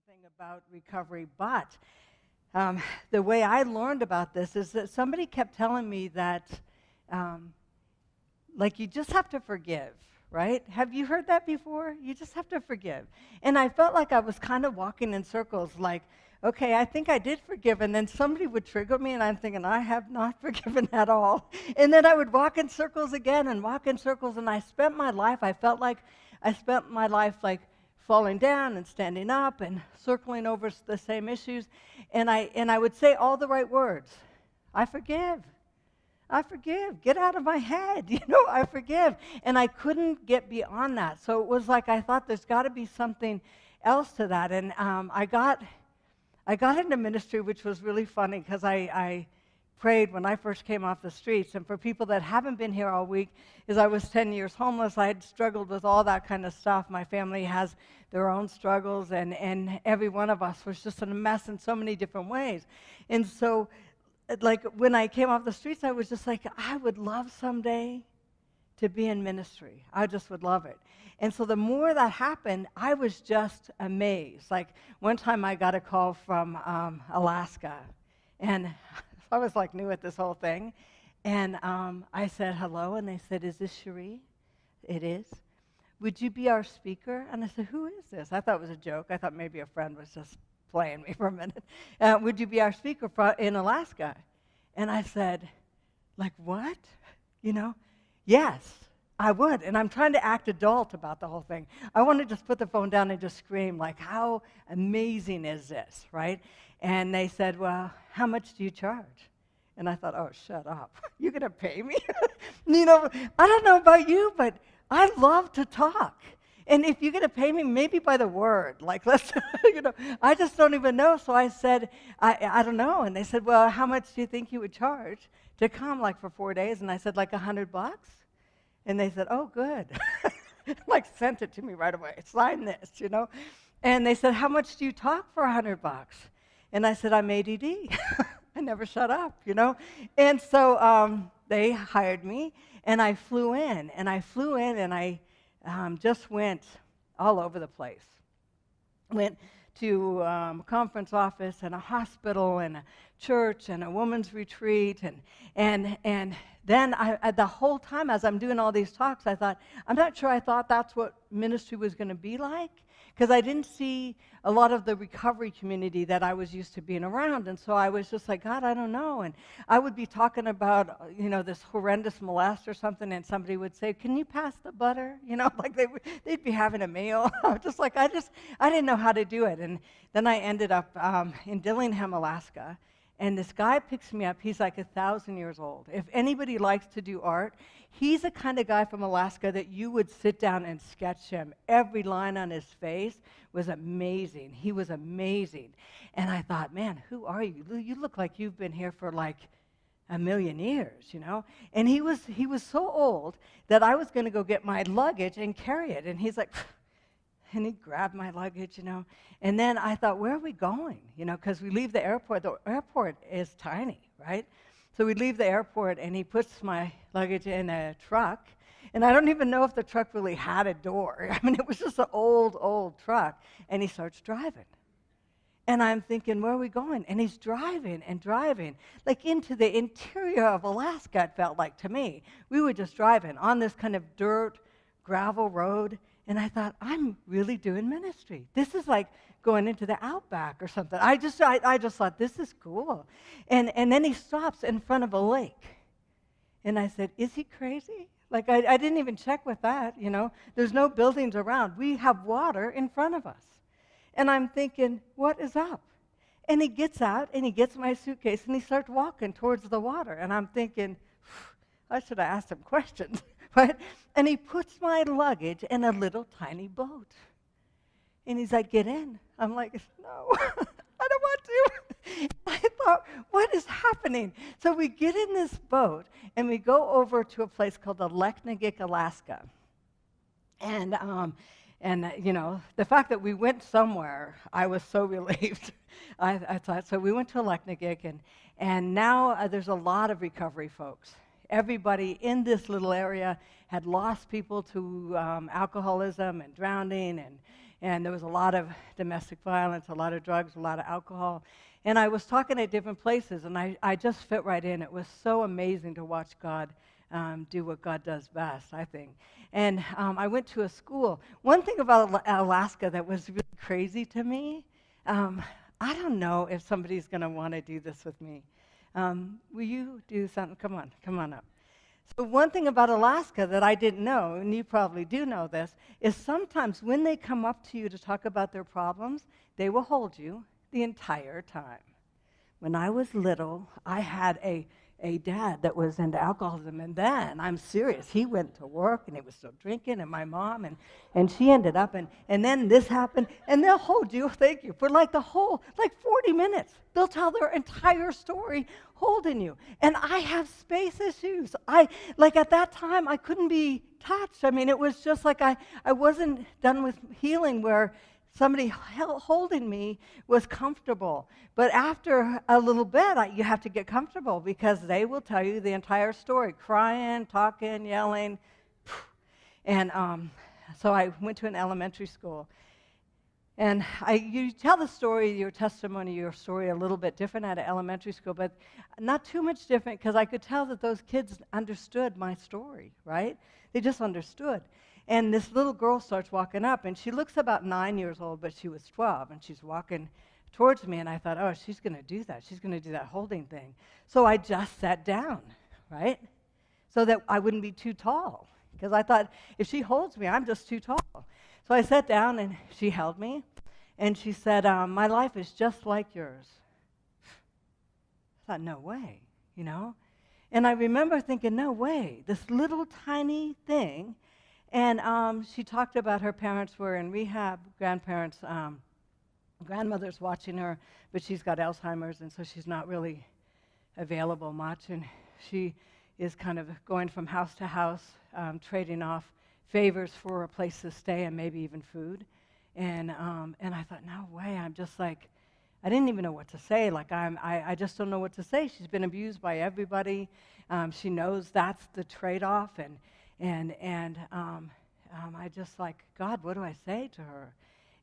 something about recovery, but the way I learned about this is that somebody kept telling me that, like, you just have to forgive, right? Have you heard that before? You just have to forgive. And I felt like I was kind of walking in circles, like, okay, I think I did forgive, and then somebody would trigger me, and I'm thinking, I have not forgiven at all. And then I would walk in circles again and walk in circles, and I felt like I spent my life like falling down and standing up and circling over the same issues, and I would say all the right words. I forgive. Get out of my head. I forgive. And I couldn't get beyond that. So it was like I thought there's got to be something else to that. And I got into ministry, which was really funny because I prayed when I first came off the streets. And for people that haven't been here all week, is I was 10 years homeless. I had struggled with all that kind of stuff. My family has their own struggles, and every one of us was just in a mess in so many different ways. And so, like, when I came off the streets, I was just like, I would love someday to be in ministry. I just would love it. And so the more that happened, I was just amazed. Like, one time I got a call from Alaska, and I was like new at this whole thing. And I said, hello, and they said, is this Cherie? It is. Would you be our speaker? And I said, who is this? I thought it was a joke. I thought maybe a friend was just playing me for a minute. Would you be our speaker in Alaska? And I said, like, what? Yes, I would. And I'm trying to act adult about the whole thing. I want to just put the phone down and just scream, like, how amazing is this, right? And they said, well, how much do you charge? And I thought, oh, shut up. You're going to pay me? I don't know about you, but I love to talk. And if you're going to pay me, maybe by the word, like, let's, I just don't even know. So I said, I don't know. And they said, well, how much do you think you would charge to come, like, for 4 days? And I said, like, $100. And they said, oh, good. Like, sent it to me right away. Sign this, And they said, how much do you talk for $100? And I said, I'm ADD. I never shut up, And so they hired me, and I flew in, and I just went all over the place. Went to a conference office and a hospital and a church and a women's retreat. And then the whole time as I'm doing all these talks, I thought, I'm not sure I thought that's what ministry was going to be like, because I didn't see a lot of the recovery community that I was used to being around. And so I was just like, God, I don't know. And I would be talking about, this horrendous molest or something, and somebody would say, can you pass the butter? Like they'd be having a meal. Just like, I didn't know how to do it. And then I ended up in Dillingham, Alaska. And this guy picks me up. He's like 1,000 years old. If anybody likes to do art, he's the kind of guy from Alaska that you would sit down and sketch him. Every line on his face was amazing. He was amazing. And I thought, man, who are you? You look like you've been here for like a million years, And he was so old that I was going to go get my luggage and carry it. And he's like, and he grabbed my luggage, And then I thought, where are we going? Because we leave the airport. The airport is tiny, right? So we leave the airport, and he puts my luggage in a truck. And I don't even know if the truck really had a door. I mean, it was just an old truck. And he starts driving. And I'm thinking, where are we going? And he's driving and driving, like into the interior of Alaska, it felt like to me. We were just driving on this kind of dirt, gravel road. And I thought, I'm really doing ministry. This is like going into the outback or something. I just thought, this is cool. And then he stops in front of a lake. And I said, is he crazy? Like, I didn't even check with that, There's no buildings around. We have water in front of us. And I'm thinking, what is up? And he gets out, and he gets my suitcase, and he starts walking towards the water. And I'm thinking, I should have asked him questions. Right? And he puts my luggage in a little tiny boat. And he's like, get in. I'm like, no, I don't want to. I thought, what is happening? So we get in this boat, and we go over to a place called Aleknagik, Alaska. And the fact that we went somewhere, I was so relieved. I thought, so we went to Aleknagik, and now there's a lot of recovery folks. Everybody in this little area had lost people to alcoholism and drowning and there was a lot of domestic violence, a lot of drugs, a lot of alcohol. And I was talking at different places, and I just fit right in. It was so amazing to watch God do what God does best, I think. And I went to a school. One thing about Alaska that was really crazy to me, I don't know if somebody's going to want to do this with me. Will you do something? Come on up. So one thing about Alaska that I didn't know, and you probably do know this, is sometimes when they come up to you to talk about their problems, they will hold you the entire time. When I was little, I had a dad that was into alcoholism, and then, I'm serious, he went to work, and he was still drinking, and my mom, and she ended up, and then this happened, and they'll hold you, thank you, for like 40 minutes. They'll tell their entire story holding you. And I have space issues. At that time, I couldn't be touched. I mean, it was just like I wasn't done with healing where somebody holding me was comfortable. But after a little bit, you have to get comfortable because they will tell you the entire story, crying, talking, yelling. And so I went to an elementary school. And you tell the story, your testimony, your story a little bit different at an elementary school, but not too much different because I could tell that those kids understood my story, right? They just understood. And this little girl starts walking up, and she looks about 9 years old, but she was 12, and she's walking towards me, and I thought, oh, she's going to do that. She's going to do that holding thing. So I just sat down, right, so that I wouldn't be too tall, because I thought, if she holds me, I'm just too tall. So I sat down, and she held me, and she said, my life is just like yours. I thought, no way, you know? And I remember thinking, no way, this little tiny thing. And she talked about her parents were in rehab, grandmother's watching her, but she's got Alzheimer's, and so she's not really available much. And she is kind of going from house to house, trading off favors for a place to stay and maybe even food. And I thought, no way, I'm just like, I didn't even know what to say. Like, I just don't know what to say. She's been abused by everybody. She knows that's the trade-off, and I just like, God, what do I say to her?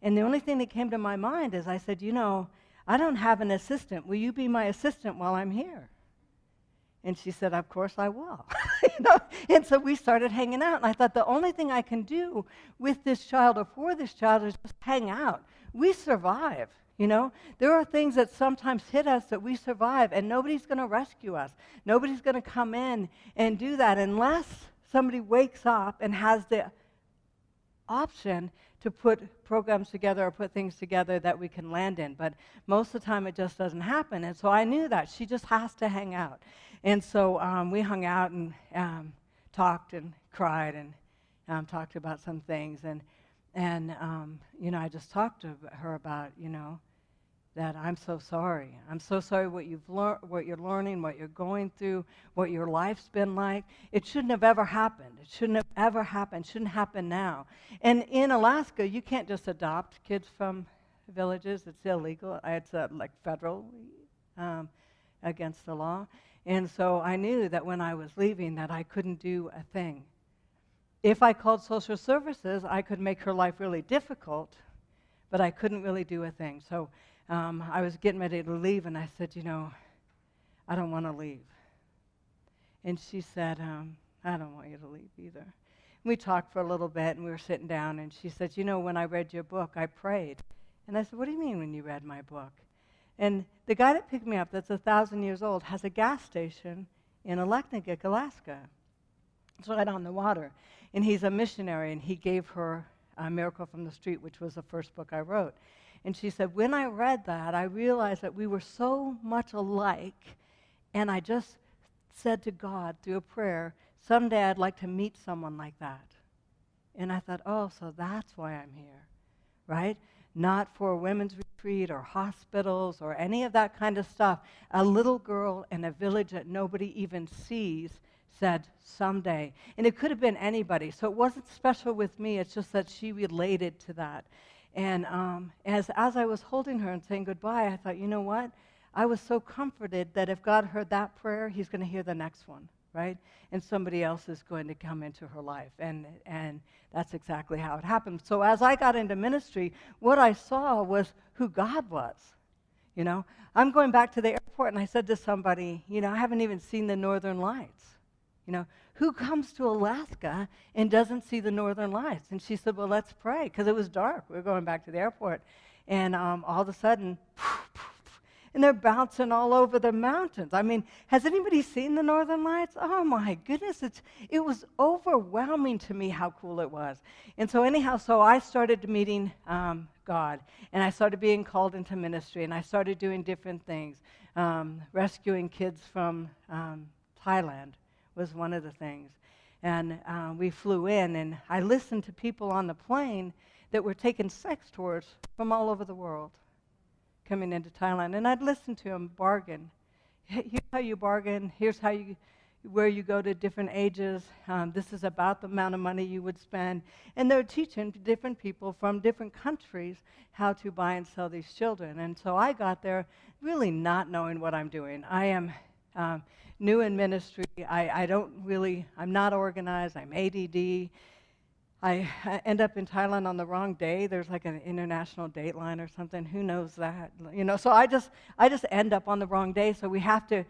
And the only thing that came to my mind is I said, I don't have an assistant. Will you be my assistant while I'm here? And she said, of course I will. And so we started hanging out. And I thought the only thing I can do with this child or for this child is just hang out. We survive. There are things that sometimes hit us that we survive, and nobody's going to rescue us. Nobody's going to come in and do that unless somebody wakes up and has the option to put programs together or put things together that we can land in. But most of the time, it just doesn't happen. And so I knew that. She just has to hang out. And so we hung out and talked and cried and talked about some things. And I just talked to her about, that I'm so sorry. I'm so sorry what you're learning, what you're going through, what your life's been like. It shouldn't have ever happened. It shouldn't have ever happened. It shouldn't happen now. And in Alaska, you can't just adopt kids from villages. It's illegal. It's like federal against the law. And so I knew that when I was leaving that I couldn't do a thing. If I called social services, I could make her life really difficult, but I couldn't really do a thing. So I was getting ready to leave, and I said, I don't want to leave. And she said, I don't want you to leave either. We talked for a little bit, and we were sitting down, and she said, when I read your book, I prayed. And I said, what do you mean when you read my book? And the guy that picked me up, that's 1,000 years old, has a gas station in Aleknagik, Alaska. It's right on the water. And he's a missionary, and he gave her A Miracle from the Street, which was the first book I wrote. And she said, when I read that, I realized that we were so much alike, and I just said to God through a prayer, someday I'd like to meet someone like that. And I thought, oh, so that's why I'm here, right? Not for a women's retreat or hospitals or any of that kind of stuff. A little girl in a village that nobody even sees said, someday. And it could have been anybody. So it wasn't special with me. It's just that she related to that. And as I was holding her and saying goodbye, I thought, you know what? I was so comforted that if God heard that prayer, he's going to hear the next one. right? And somebody else is going to come into her life. And that's exactly how it happened. So as I got into ministry, what I saw was who God was. You know, I'm going back to the airport, and I said to somebody, you know, I haven't even seen the Northern Lights. You know, who comes to Alaska and doesn't see the Northern Lights? And she said, well, let's pray, because it was dark. We were going back to the airport. And all of a sudden, and they're bouncing all over the mountains. I mean, has anybody seen the Northern Lights? Oh, my goodness. It was overwhelming to me how cool it was. And so anyhow, so I started meeting God, and I started being called into ministry, and I started doing different things. Rescuing kids from Thailand was one of the things. And we flew in, and I listened to people on the plane that were taking sex tours from all over the world coming into Thailand. And I'd listen to them bargain. Here's how you bargain. Here's how you, where you go to different ages. This is about the amount of money you would spend. And they're teaching different people from different countries how to buy and sell these children. And so I got there really not knowing what I'm doing. I am new in ministry. I'm not organized. I'm ADD. I end up in Thailand on the wrong day. There's like an international dateline or something. Who knows that? You know, so I just end up on the wrong day. So we have to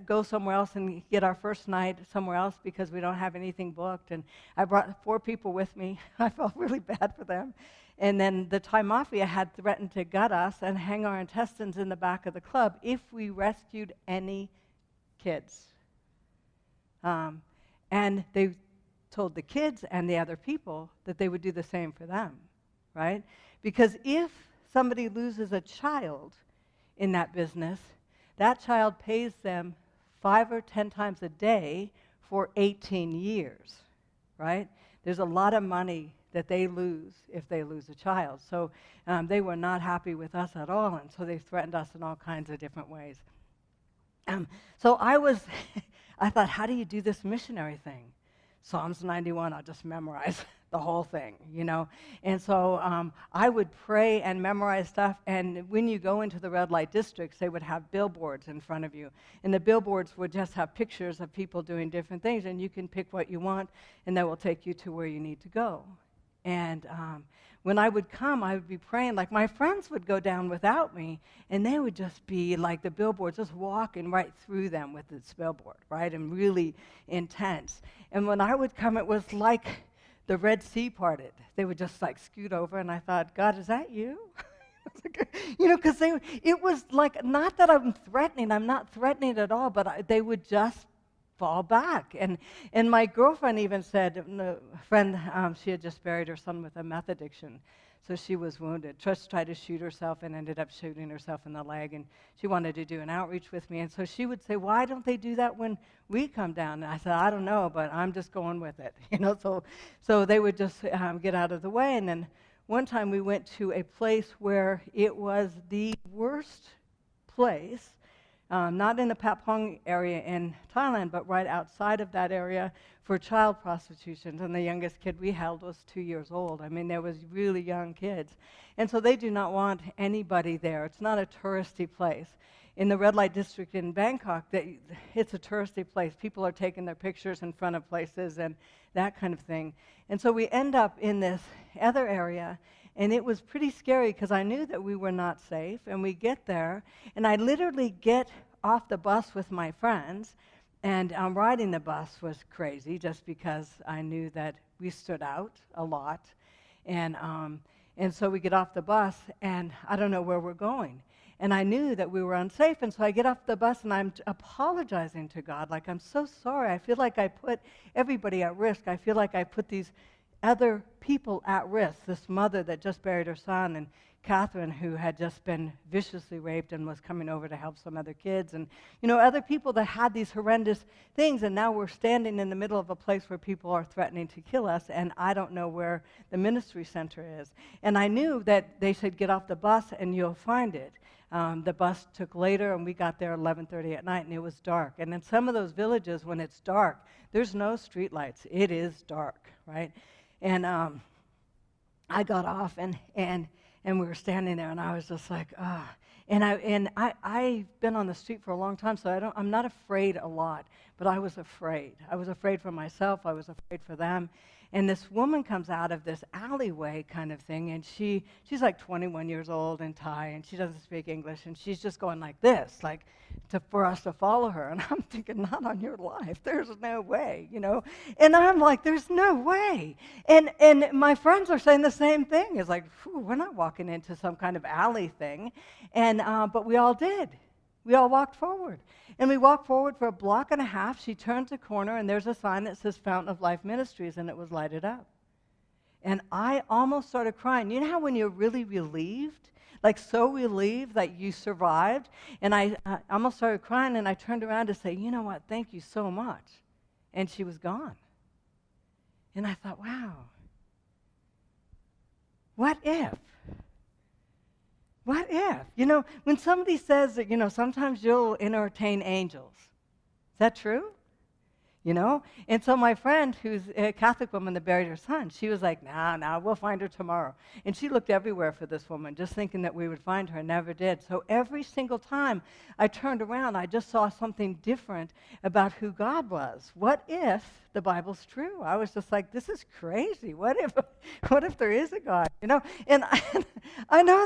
go somewhere else and get our first night somewhere else because we don't have anything booked. And I brought 4 people with me. I felt really bad for them. And then the Thai mafia had threatened to gut us and hang our intestines in the back of the club if we rescued any kids. And they told the kids and the other people that they would do the same for them, right? Because if somebody loses a child in that business, that child pays them 5 or 10 times a day for 18 years, right? There's a lot of money that they lose if they lose a child. So they were not happy with us at all, and so they threatened us in all kinds of different ways. So I thought, how do you do this missionary thing? Psalms 91, I'll just memorize the whole thing, you know. And so I would pray and memorize stuff, and when you go into the red light districts, they would have billboards in front of you. And the billboards would just have pictures of people doing different things, and you can pick what you want, and that will take you to where you need to go. And when I would come, I would be praying. Like my friends would go down without me, and they would just be like the billboards, just walking right through them with this billboard, right, and really intense. And when I would come, it was like the Red Sea parted. They would just like scoot over, and I thought, God, is that you? You know, because it was like, not that I'm not threatening at all, but they would just fall back. And my girlfriend even said, a friend, she had just buried her son with a meth addiction, so she was wounded. Just tried to shoot herself and ended up shooting herself in the leg, and she wanted to do an outreach with me. And so she would say, why don't they do that when we come down? And I said, I don't know, but I'm just going with it. You know, so they would just get out of the way. And then one time we went to a place where it was the worst place, not in the Patpong area in Thailand, but right outside of that area for child prostitution. And the youngest kid we held was 2 years old. I mean, there was really young kids. And so they do not want anybody there. It's not a touristy place. In the red light district in Bangkok, it's a touristy place. People are taking their pictures in front of places and that kind of thing. And so we end up in this other area, and it was pretty scary because I knew that we were not safe. And we get there, and I literally get off the bus with my friends, and riding the bus was crazy just because I knew that we stood out a lot. And so we get off the bus, and I don't know where we're going. And I knew that we were unsafe, and so I get off the bus, and I'm apologizing to God, like, I'm so sorry. I feel like I put everybody at risk. I feel like I put these other people at risk, this mother that just buried her son, and Catherine, who had just been viciously raped and was coming over to help some other kids, and, you know, other people that had these horrendous things, and now we're standing in the middle of a place where people are threatening to kill us, and I don't know where the ministry center is. And I knew that they said, get off the bus and you'll find it. The bus took later, and we got there 11:30 at night, and it was dark. And in some of those villages, when it's dark, there's no street lights. It is dark, right? And I got off, and And we were standing there, and I was just like, ah. I've been on the street for a long time, so I'm not afraid a lot, but I was afraid. I was afraid for myself. I was afraid for them. And this woman comes out of this alleyway kind of thing, and she's like 21 years old in Thai, and she doesn't speak English, and she's just going like this, for us to follow her. And I'm thinking, not on your life. There's no way, And I'm like, there's no way. And my friends are saying the same thing. It's like, we're not walking into some kind of alley thing. But we all did. We all walked forward. And we walked forward for a block and a half. She turns a corner, and there's a sign that says Fountain of Life Ministries, and it was lighted up. And I almost started crying. You know how when you're really relieved? Like so relieved that you survived? And I almost started crying, and I turned around to say, you know what, thank you so much. And she was gone. And I thought, wow, what if? What if? When somebody says that, sometimes you'll entertain angels. Is that true? And so my friend, who's a Catholic woman that buried her son, she was like, nah, we'll find her tomorrow. And she looked everywhere for this woman, just thinking that we would find her, and never did. So every single time I turned around, I just saw something different about who God was. What if the Bible's true? I was just like, this is crazy. What if there is a God? And I know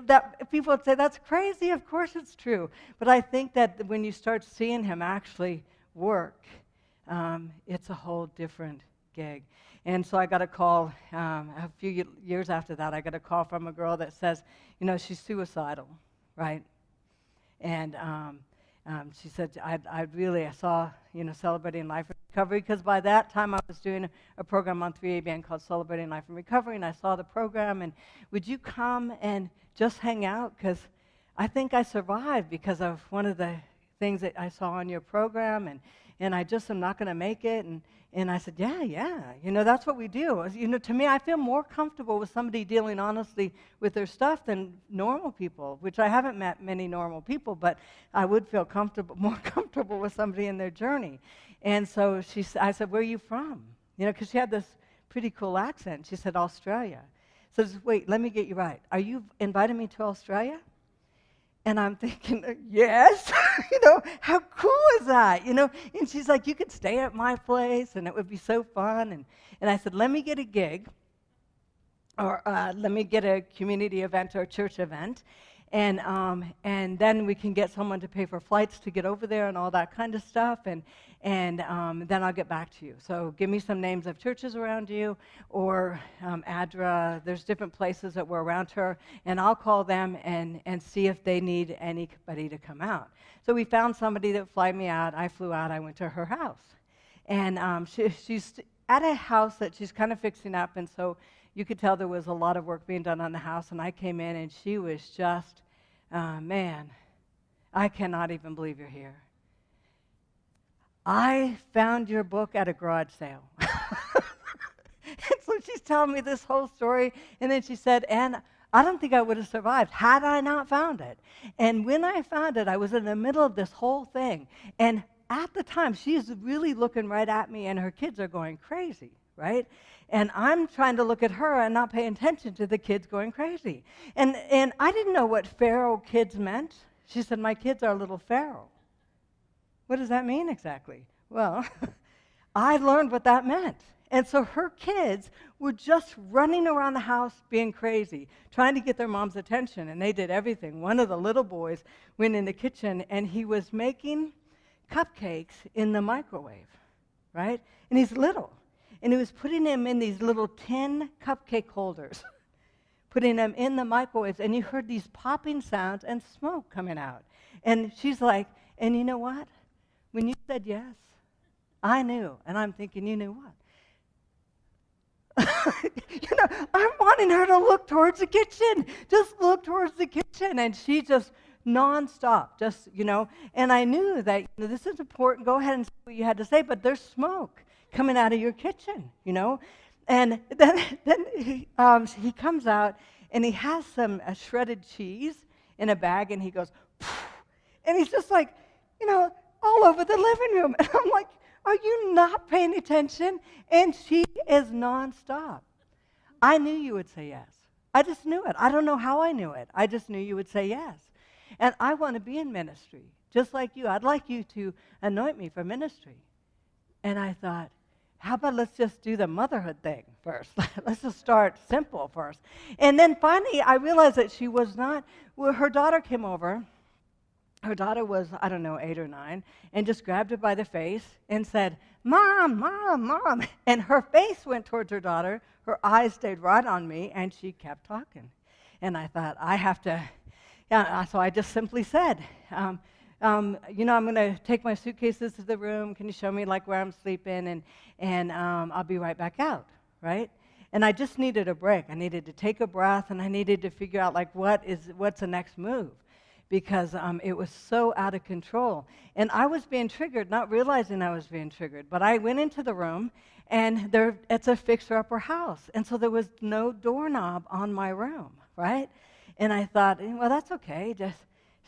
that people would say, that's crazy. Of course it's true. But I think that when you start seeing him actually work, it's a whole different gig. And so I got a call a few years after that. I got a call from a girl that says, she's suicidal, right? And she said, I saw, Celebrating Life and Recovery, because by that time I was doing a program on 3ABN called Celebrating Life and Recovery, and I saw the program, and would you come and just hang out? Because I think I survived because of one of the things that I saw on your program, and I just am not going to make it. And I said, yeah, that's what we do. To me, I feel more comfortable with somebody dealing honestly with their stuff than normal people, which I haven't met many normal people, but I would feel more comfortable with somebody in their journey. And so I said, where are you from? Because she had this pretty cool accent. She said, Australia. So wait, let me get you right. Are you inviting me to Australia? And I'm thinking, yes, how cool is that? And she's like, you could stay at my place, and it would be so fun. And I said, let me get a gig, or let me get a community event or a church event, and then we can get someone to pay for flights to get over there and all that kind of stuff, and then I'll get back to you. So give me some names of churches around you, or ADRA. There's different places that were around her, and I'll call them and see if they need anybody to come out. So we found somebody that would fly me out. I flew out. I went to her house. And she's at a house that she's kind of fixing up, and so you could tell there was a lot of work being done on the house, and I came in, and she was just, man, I cannot even believe you're here. I found your book at a garage sale. And so she's telling me this whole story, and then she said, and I don't think I would have survived had I not found it. And when I found it, I was in the middle of this whole thing, and at the time, she's really looking right at me, and her kids are going crazy, right? And I'm trying to look at her and not pay attention to the kids going crazy. And I didn't know what feral kids meant. She said, my kids are a little feral. What does that mean exactly? Well, I learned what that meant. And so her kids were just running around the house being crazy, trying to get their mom's attention, and they did everything. One of the little boys went in the kitchen, and he was making cupcakes in the microwave, right? And he's little. And he was putting them in these little tin cupcake holders, putting them in the microwaves, and you heard these popping sounds and smoke coming out. And she's like, and you know what? When you said yes, I knew. And I'm thinking, you knew what? I'm wanting her to look towards the kitchen. Just look towards the kitchen. And she just nonstop, and I knew that this is important. Go ahead and say what you had to say, but there's smoke coming out of your kitchen, And then he comes out, and he has some shredded cheese in a bag, and he goes, poof, and he's just like, all over the living room. And I'm like, are you not paying attention? And she is nonstop. I knew you would say yes. I just knew it. I don't know how I knew it. I just knew you would say yes. And I want to be in ministry, just like you. I'd like you to anoint me for ministry. And I thought, how about let's just do the motherhood thing first? Let's just start simple first. And then finally, I realized that she was not, well, her daughter came over. Her daughter was, I don't know, 8 or 9, and just grabbed her by the face and said, Mom, Mom, Mom. And her face went towards her daughter. Her eyes stayed right on me, and she kept talking. And I thought, I have to, yeah, so I just simply said, I'm going to take my suitcases to the room. Can you show me, like, where I'm sleeping? And I'll be right back out, right? And I just needed a break. I needed to take a breath, and I needed to figure out, like, what's the next move? Because it was so out of control. And I was being triggered, not realizing I was being triggered. But I went into the room, and it's a fixer-upper house. And so there was no doorknob on my room, right? And I thought, well, that's okay. Just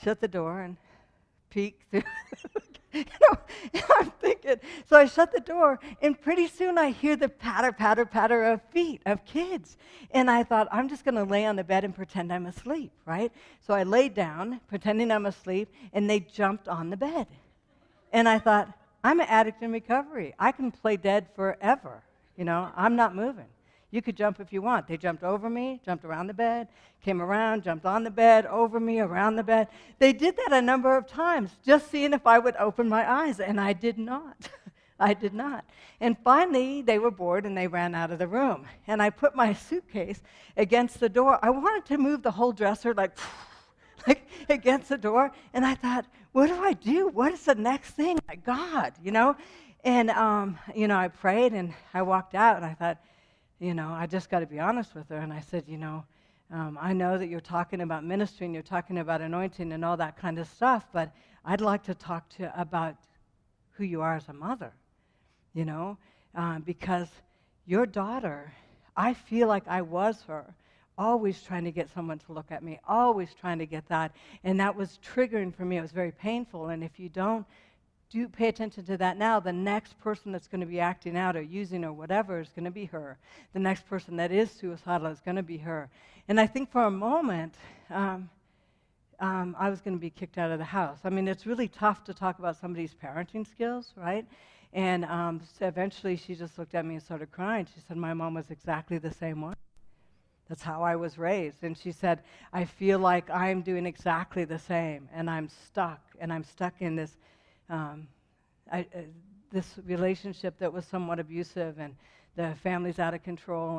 shut the door and peek through. And I'm thinking, so I shut the door, and pretty soon I hear the patter, patter, patter of feet of kids. And I thought, I'm just going to lay on the bed and pretend I'm asleep, right? So I laid down, pretending I'm asleep, and they jumped on the bed. And I thought, I'm an addict in recovery. I can play dead forever. I'm not moving. You could jump if you want. They jumped over me, jumped around the bed, came around, jumped on the bed, over me, around the bed. They did that a number of times, just seeing if I would open my eyes, and I did not. I did not. And finally, they were bored, and they ran out of the room. And I put my suitcase against the door. I wanted to move the whole dresser, like against the door, and I thought, what do I do? What is the next thing? My God, And, I prayed, and I walked out, and I thought, I just got to be honest with her. And I said, I know that you're talking about ministry and you're talking about anointing and all that kind of stuff, but I'd like to talk to you about who you are as a mother, because your daughter, I feel like I was her, always trying to get someone to look at me, always trying to get that, and that was triggering for me. It was very painful, and if you don't pay attention to that now, the next person that's going to be acting out or using or whatever is going to be her. The next person that is suicidal is going to be her. And I think for a moment, I was going to be kicked out of the house. I mean, it's really tough to talk about somebody's parenting skills, right? And so eventually she just looked at me and started crying. She said, my mom was exactly the same way. That's how I was raised. And she said, I feel like I'm doing exactly the same, and I'm stuck in this this relationship that was somewhat abusive, and the family's out of control,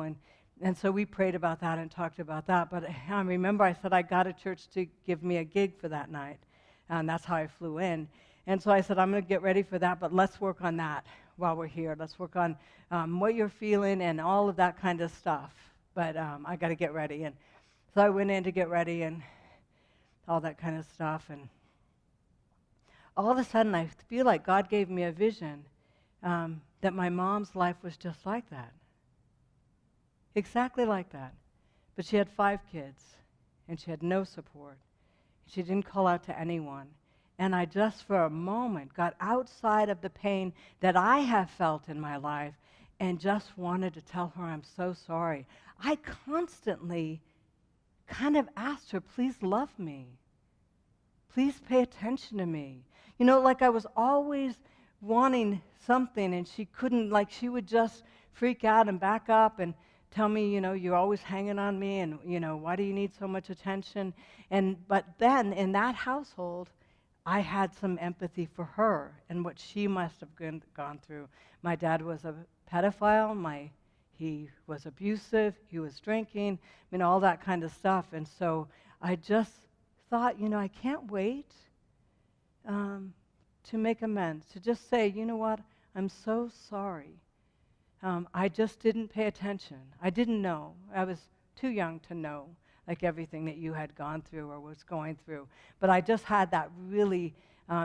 and so we prayed about that and talked about that. But I remember I said I got a church to give me a gig for that night, and that's how I flew in. And so I said, I'm going to get ready for that, but let's work on that while we're here. Let's work on what you're feeling and all of that kind of stuff. But I got to get ready. And so I went in to get ready and all that kind of stuff, and all of a sudden, I feel like God gave me a vision that my mom's life was just like that. Exactly like that. But she had 5 kids, and she had no support. She didn't call out to anyone. And I just, for a moment, got outside of the pain that I have felt in my life and just wanted to tell her I'm so sorry. I constantly kind of asked her, please love me. Please pay attention to me. Like I was always wanting something, and she couldn't, like she would just freak out and back up and tell me, you're always hanging on me, and, why do you need so much attention? But then in that household, I had some empathy for her and what she must have gone through. My dad was a pedophile. He was abusive. He was drinking, all that kind of stuff. And so I just thought, I can't wait to make amends, to just say, you know what, I'm so sorry. I just didn't pay attention. I didn't know. I was too young to know, like everything that you had gone through or was going through. But I just had that really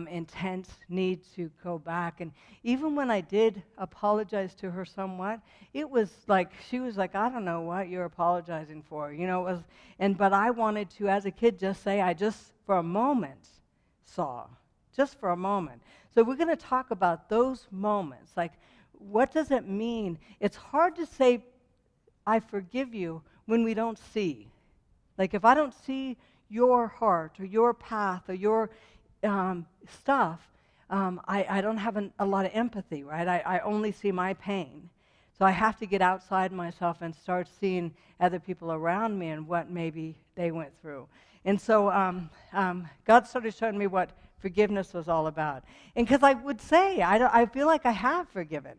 intense need to go back. And even when I did apologize to her somewhat, it was like, she was like, I don't know what you're apologizing for. But I wanted to, as a kid, just say, I just, for a moment, saw. Just for a moment. So we're going to talk about those moments. Like, what does it mean? It's hard to say, I forgive you, when we don't see. Like if I don't see your heart or your path or your stuff, I don't have a lot of empathy, right? I only see my pain. So I have to get outside myself and start seeing other people around me and what maybe they went through. And so God started showing me what forgiveness was all about. And because I would say, I feel like I have forgiven.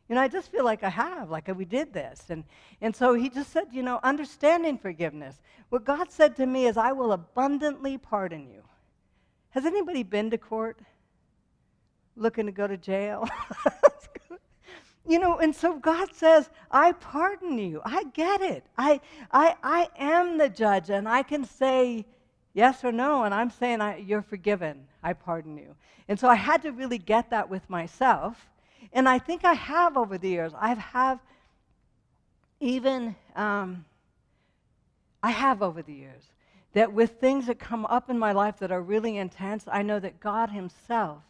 I just feel like I have, like we did this. And so he just said, understanding forgiveness. What God said to me is, I will abundantly pardon you. Has anybody been to court looking to go to jail? And so God says, I pardon you. I get it. I am the judge, and I can say yes or no, and I'm saying you're forgiven. I pardon you. And so I had to really get that with myself. And I think I have over the years. I have over the years that with things that come up in my life that are really intense, I know that God himself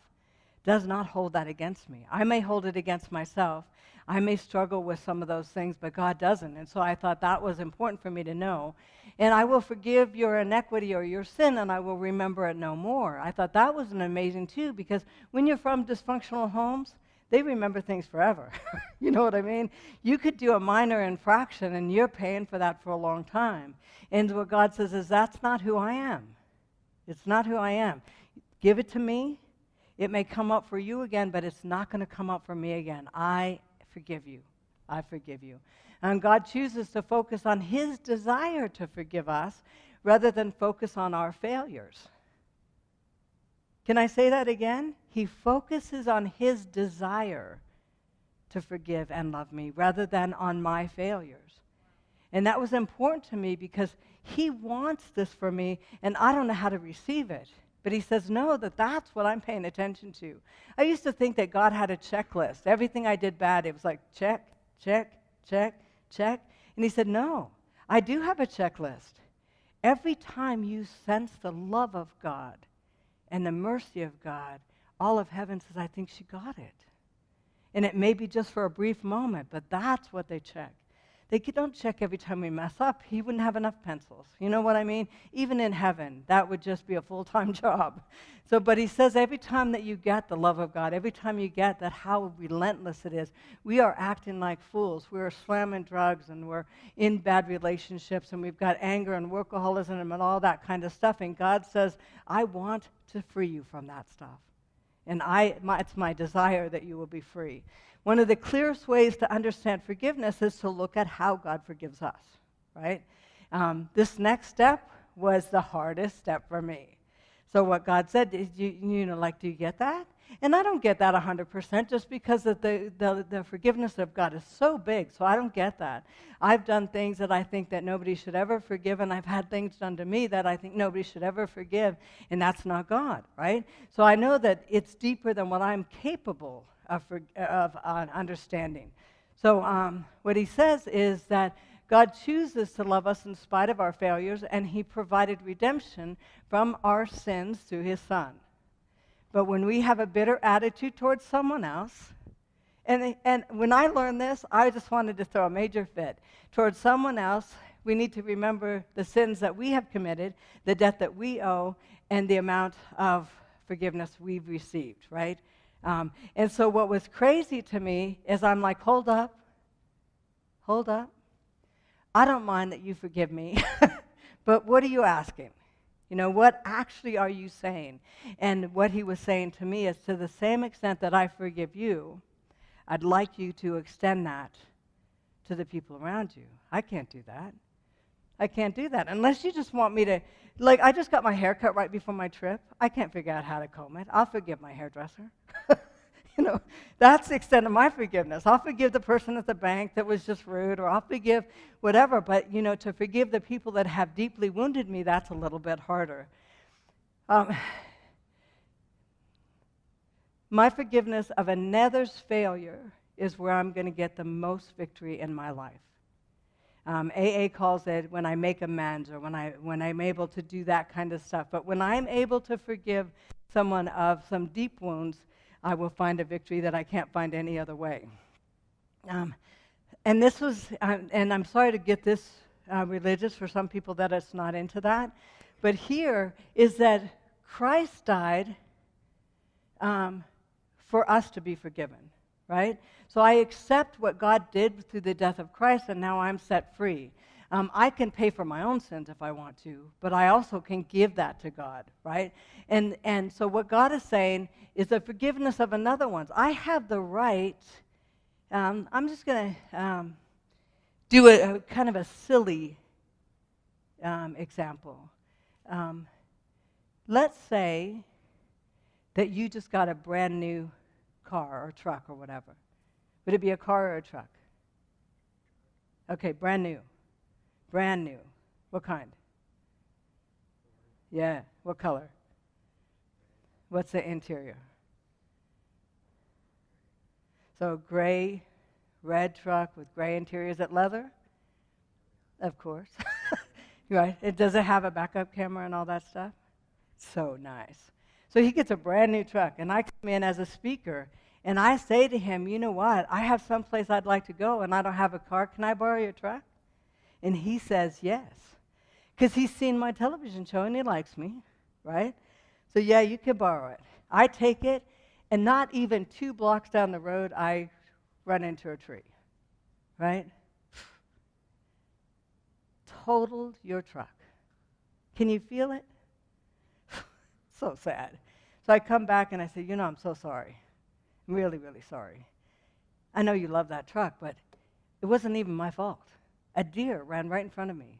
does not hold that against me. I may hold it against myself. I may struggle with some of those things, but God doesn't. And so I thought that was important for me to know. And I will forgive your iniquity or your sin, and I will remember it no more. I thought that was an amazing, too, because when you're from dysfunctional homes, they remember things forever. You know what I mean? You could do a minor infraction, and you're paying for that for a long time. And what God says is, that's not who I am. It's not who I am. Give it to me. It may come up for you again, but it's not going to come up for me again. I forgive you. I forgive you. And God chooses to focus on his desire to forgive us rather than focus on our failures. Can I say that again? He focuses on his desire to forgive and love me rather than on my failures. And that was important to me because he wants this for me, and I don't know how to receive it. But he says, no, that's what I'm paying attention to. I used to think that God had a checklist. Everything I did bad, it was like check, check, check, check. And he said, no, I do have a checklist. Every time you sense the love of God and the mercy of God, all of heaven says, I think she got it. And it may be just for a brief moment, but that's what they check. They don't check every time we mess up. He wouldn't have enough pencils. You know what I mean? Even in heaven, that would just be a full-time job. So, but he says every time that you get the love of God, every time you get that how relentless it is, we are acting like fools. We're slamming drugs, and we're in bad relationships, and we've got anger and workaholism and all that kind of stuff. And God says, I want to free you from that stuff. And it's my desire that you will be free. One of the clearest ways to understand forgiveness is to look at how God forgives us, right? This next step was the hardest step for me. So what God said is, do you get that? And I don't get that 100% just because the forgiveness of God is so big, so I don't get that. I've done things that I think that nobody should ever forgive, and I've had things done to me that I think nobody should ever forgive, and that's not God, right? So I know that it's deeper than what I'm capable of understanding. So what he says is that God chooses to love us in spite of our failures, and he provided redemption from our sins through his Son. But when we have a bitter attitude towards someone else, and when I learned this, I just wanted to throw a major fit. Towards someone else, we need to remember the sins that we have committed, the debt that we owe, and the amount of forgiveness we've received, right? And so what was crazy to me is I'm like, hold up. I don't mind that you forgive me, but what are you asking? What actually are you saying? And what he was saying to me is, to the same extent that I forgive you, I'd like you to extend that to the people around you. I can't do that. I can't do that unless you just want me to, like, I just got my hair cut right before my trip. I can't figure out how to comb it. I'll forgive my hairdresser. That's the extent of my forgiveness. I'll forgive the person at the bank that was just rude, or I'll forgive whatever. But, to forgive the people that have deeply wounded me, that's a little bit harder. My forgiveness of another's failure is where I'm going to get the most victory in my life. AA calls it when I make amends, or when I'm able to do that kind of stuff. But when I'm able to forgive someone of some deep wounds, I will find a victory that I can't find any other way. And this was, and I'm sorry to get this religious. For some people, that it's not into that. But here is that Christ died for us to be forgiven, right? So I accept what God did through the death of Christ, and now I'm set free. I can pay for my own sins if I want to, but I also can give that to God, right? And so what God is saying is the forgiveness of another one's. I have the right. I'm just going to do a kind of a silly example. Let's say that you just got a brand new car or truck or whatever. Would it be a car or a truck? Okay, brand new. Brand new. What kind? Yeah, what color? What's the interior? So gray, red truck with gray interior. Is it leather? Of course. Right. Does it have a backup camera and all that stuff? So nice. So he gets a brand new truck, and I come in as a speaker, and I say to him, you know what? I have someplace I'd like to go, and I don't have a car. Can I borrow your truck? And he says yes, because he's seen my television show, and he likes me, right? So yeah, you can borrow it. I take it, and not even 2 blocks down the road, I run into a tree, right? Totaled your truck. Can you feel it? So sad. So I come back and I say, you know, I'm so sorry. I'm really, really sorry. I know you love that truck, but it wasn't even my fault. A deer ran right in front of me.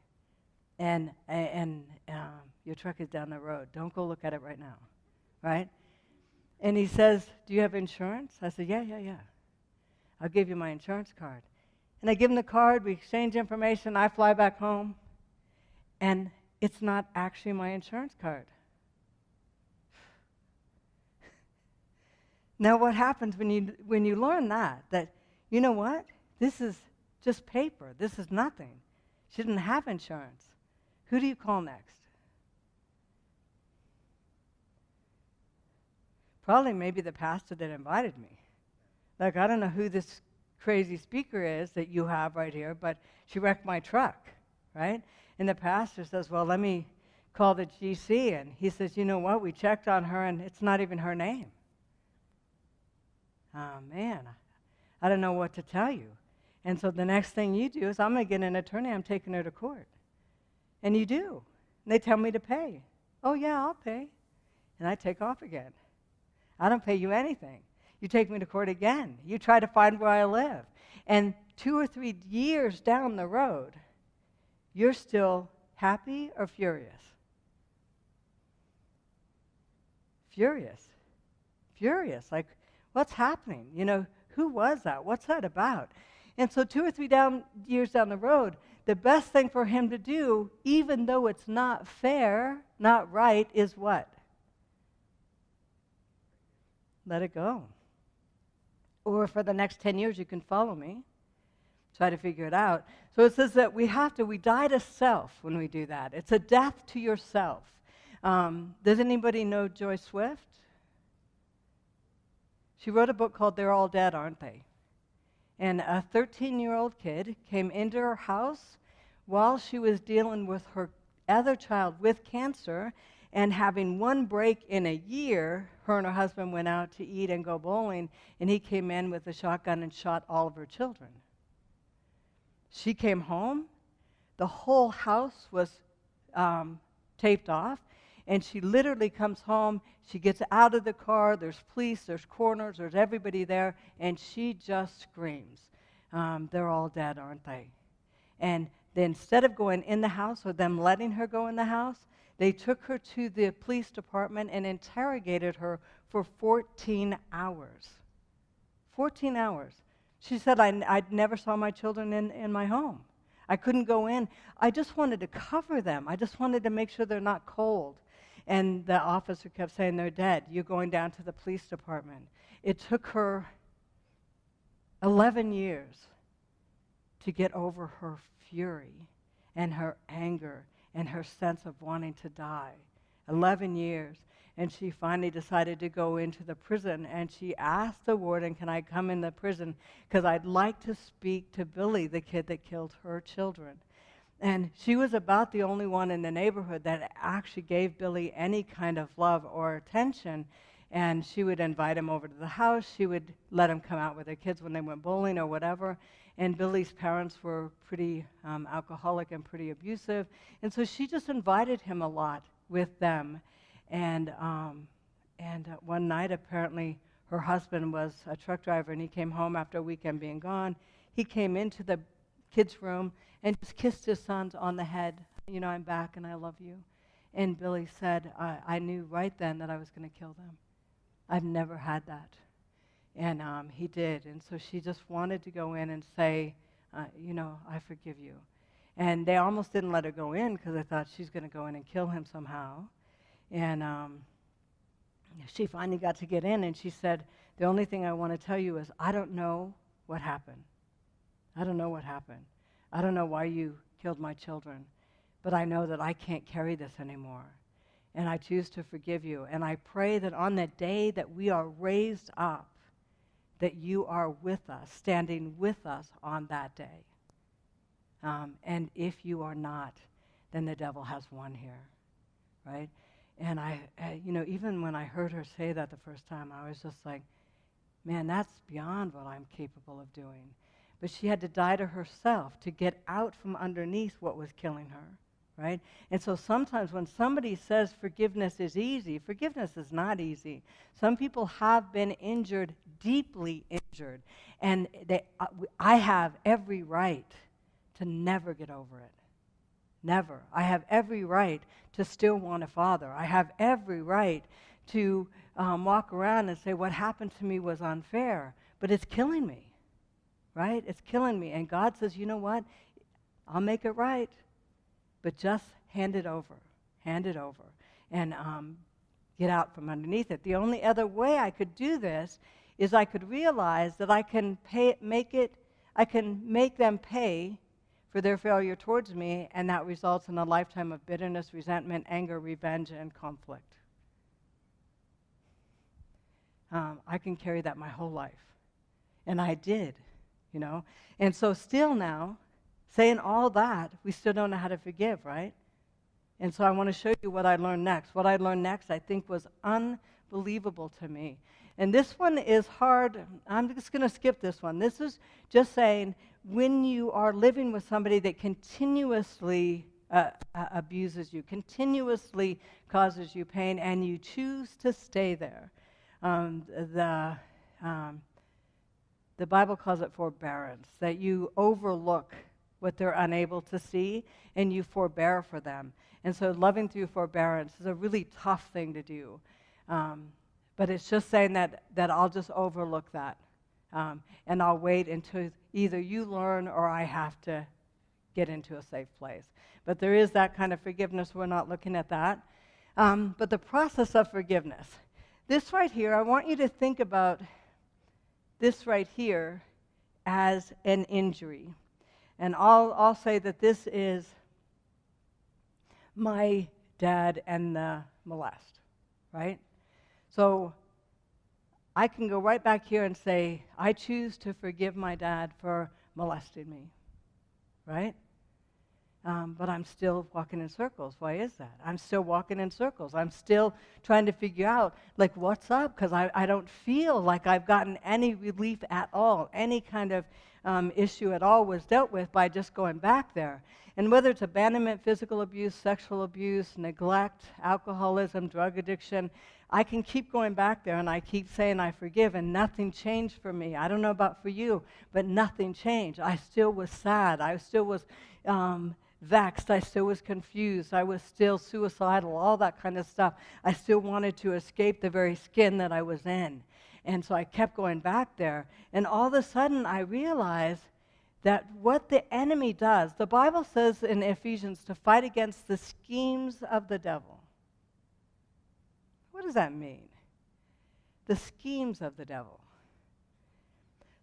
And your truck is down the road. Don't go look at it right now, right? And he says, do you have insurance? I said, yeah. I'll give you my insurance card. And I give him the card, we exchange information, I fly back home, and it's not actually my insurance card. Now what happens when you learn that, you know what? This is just paper. This is nothing. She didn't have insurance. Who do you call next? Probably maybe the pastor that invited me. Like, I don't know who this crazy speaker is that you have right here, but she wrecked my truck, right? And the pastor says, well, let me call the GC. And he says, you know what? We checked on her, and it's not even her name. Oh, man, I don't know what to tell you. And so the next thing you do is, I'm going to get an attorney. I'm taking her to court. And you do. And they tell me to pay. Oh, yeah, I'll pay. And I take off again. I don't pay you anything. You take me to court again. You try to find where I live. And 2 or 3 years down the road, you're still happy or furious? Furious. Furious. Like, what's happening? You know, who was that? What's that about? And so 2 or 3 years down the road, the best thing for him to do, even though it's not fair, not right, is what? Let it go. Or for the next 10 years, you can follow me. Try to figure it out. So it says that we die to self when we do that. It's a death to yourself. Does anybody know Joy Swift? She wrote a book called They're All Dead, Aren't They? And a 13-year-old kid came into her house while she was dealing with her other child with cancer, and having one break in a year, her and her husband went out to eat and go bowling, and he came in with a shotgun and shot all of her children. She came home. The whole house was taped off, and she literally comes home. She gets out of the car. There's police, there's coroners, there's everybody there, and she just screams, they're all dead, aren't they? And then instead of going in the house or them letting her go in the house, they took her to the police department and interrogated her for 14 hours. 14 hours. She said, I never saw my children in my home. I couldn't go in. I just wanted to cover them. I just wanted to make sure they're not cold. And the officer kept saying, they're dead. You're going down to the police department. It took her 11 years to get over her fury and her anger and her sense of wanting to die. 11 years. And she finally decided to go into the prison, and she asked the warden, can I come in the prison? Because I'd like to speak to Billy, the kid that killed her children. And she was about the only one in the neighborhood that actually gave Billy any kind of love or attention. And she would invite him over to the house. She would let him come out with her kids when they went bowling or whatever. And Billy's parents were pretty alcoholic and pretty abusive. And so she just invited him a lot with them. And one night, apparently, her husband was a truck driver, and he came home after a weekend being gone. He came into the kids' room and just kissed his sons on the head. You know, I'm back and I love you. And Billy said, I knew right then that I was going to kill them. I've never had that. And he did. And so she just wanted to go in and say, I forgive you. And they almost didn't let her go in because they thought she's going to go in and kill him somehow. And she finally got to get in, and she said, the only thing I want to tell you is I don't know what happened. I don't know what happened. I don't know why you killed my children, but I know that I can't carry this anymore. And I choose to forgive you. And I pray that on the day that we are raised up, that you are with us, standing with us on that day. And if you are not, then the devil has won here, right? And even when I heard her say that the first time, I was just like, man, that's beyond what I'm capable of doing. But she had to die to herself to get out from underneath what was killing her, right? And so sometimes when somebody says forgiveness is easy, forgiveness is not easy. Some people have been injured, deeply injured, and I have every right to never get over it. Never. I have every right to still want a father. I have every right to walk around and say what happened to me was unfair, but it's killing me, right? It's killing me. And God says, you know what? I'll make it right, but just hand it over. Hand it over. And get out from underneath it. The only other way I could do this is I could realize that I can make them pay for their failure towards me, and that results in a lifetime of bitterness, resentment, anger, revenge, and conflict. I can carry that my whole life. And I did, And so still now, saying all that, we still don't know how to forgive, right? And so I want to show you what I learned next. What I learned next, I think, was unbelievable to me. And this one is hard. I'm just going to skip this one. This is just saying, when you are living with somebody that continuously abuses you, continuously causes you pain, and you choose to stay there. The Bible calls it forbearance, that you overlook what they're unable to see, and you forbear for them. And so loving through forbearance is a really tough thing to do. But it's just saying that I'll just overlook that. And I'll wait until either you learn or I have to get into a safe place. But there is that kind of forgiveness. We're not looking at that. But the process of forgiveness. This right here, I want you to think about this right here as an injury. And I'll say that this is my dad and the molest, right? So I can go right back here and say, I choose to forgive my dad for molesting me, right? But I'm still walking in circles. Why is that? I'm still walking in circles. I'm still trying to figure out, what's up? Because I don't feel like I've gotten any relief at all. Any kind of issue at all was dealt with by just going back there. And whether it's abandonment, physical abuse, sexual abuse, neglect, alcoholism, drug addiction, I can keep going back there, and I keep saying I forgive, and nothing changed for me. I don't know about for you, but nothing changed. I still was sad. I still was vexed. I still was confused. I was still suicidal, all that kind of stuff. I still wanted to escape the very skin that I was in. And so I kept going back there. And all of a sudden, I realized that what the enemy does, the Bible says in Ephesians to fight against the schemes of the devil. What does that mean? The schemes of the devil.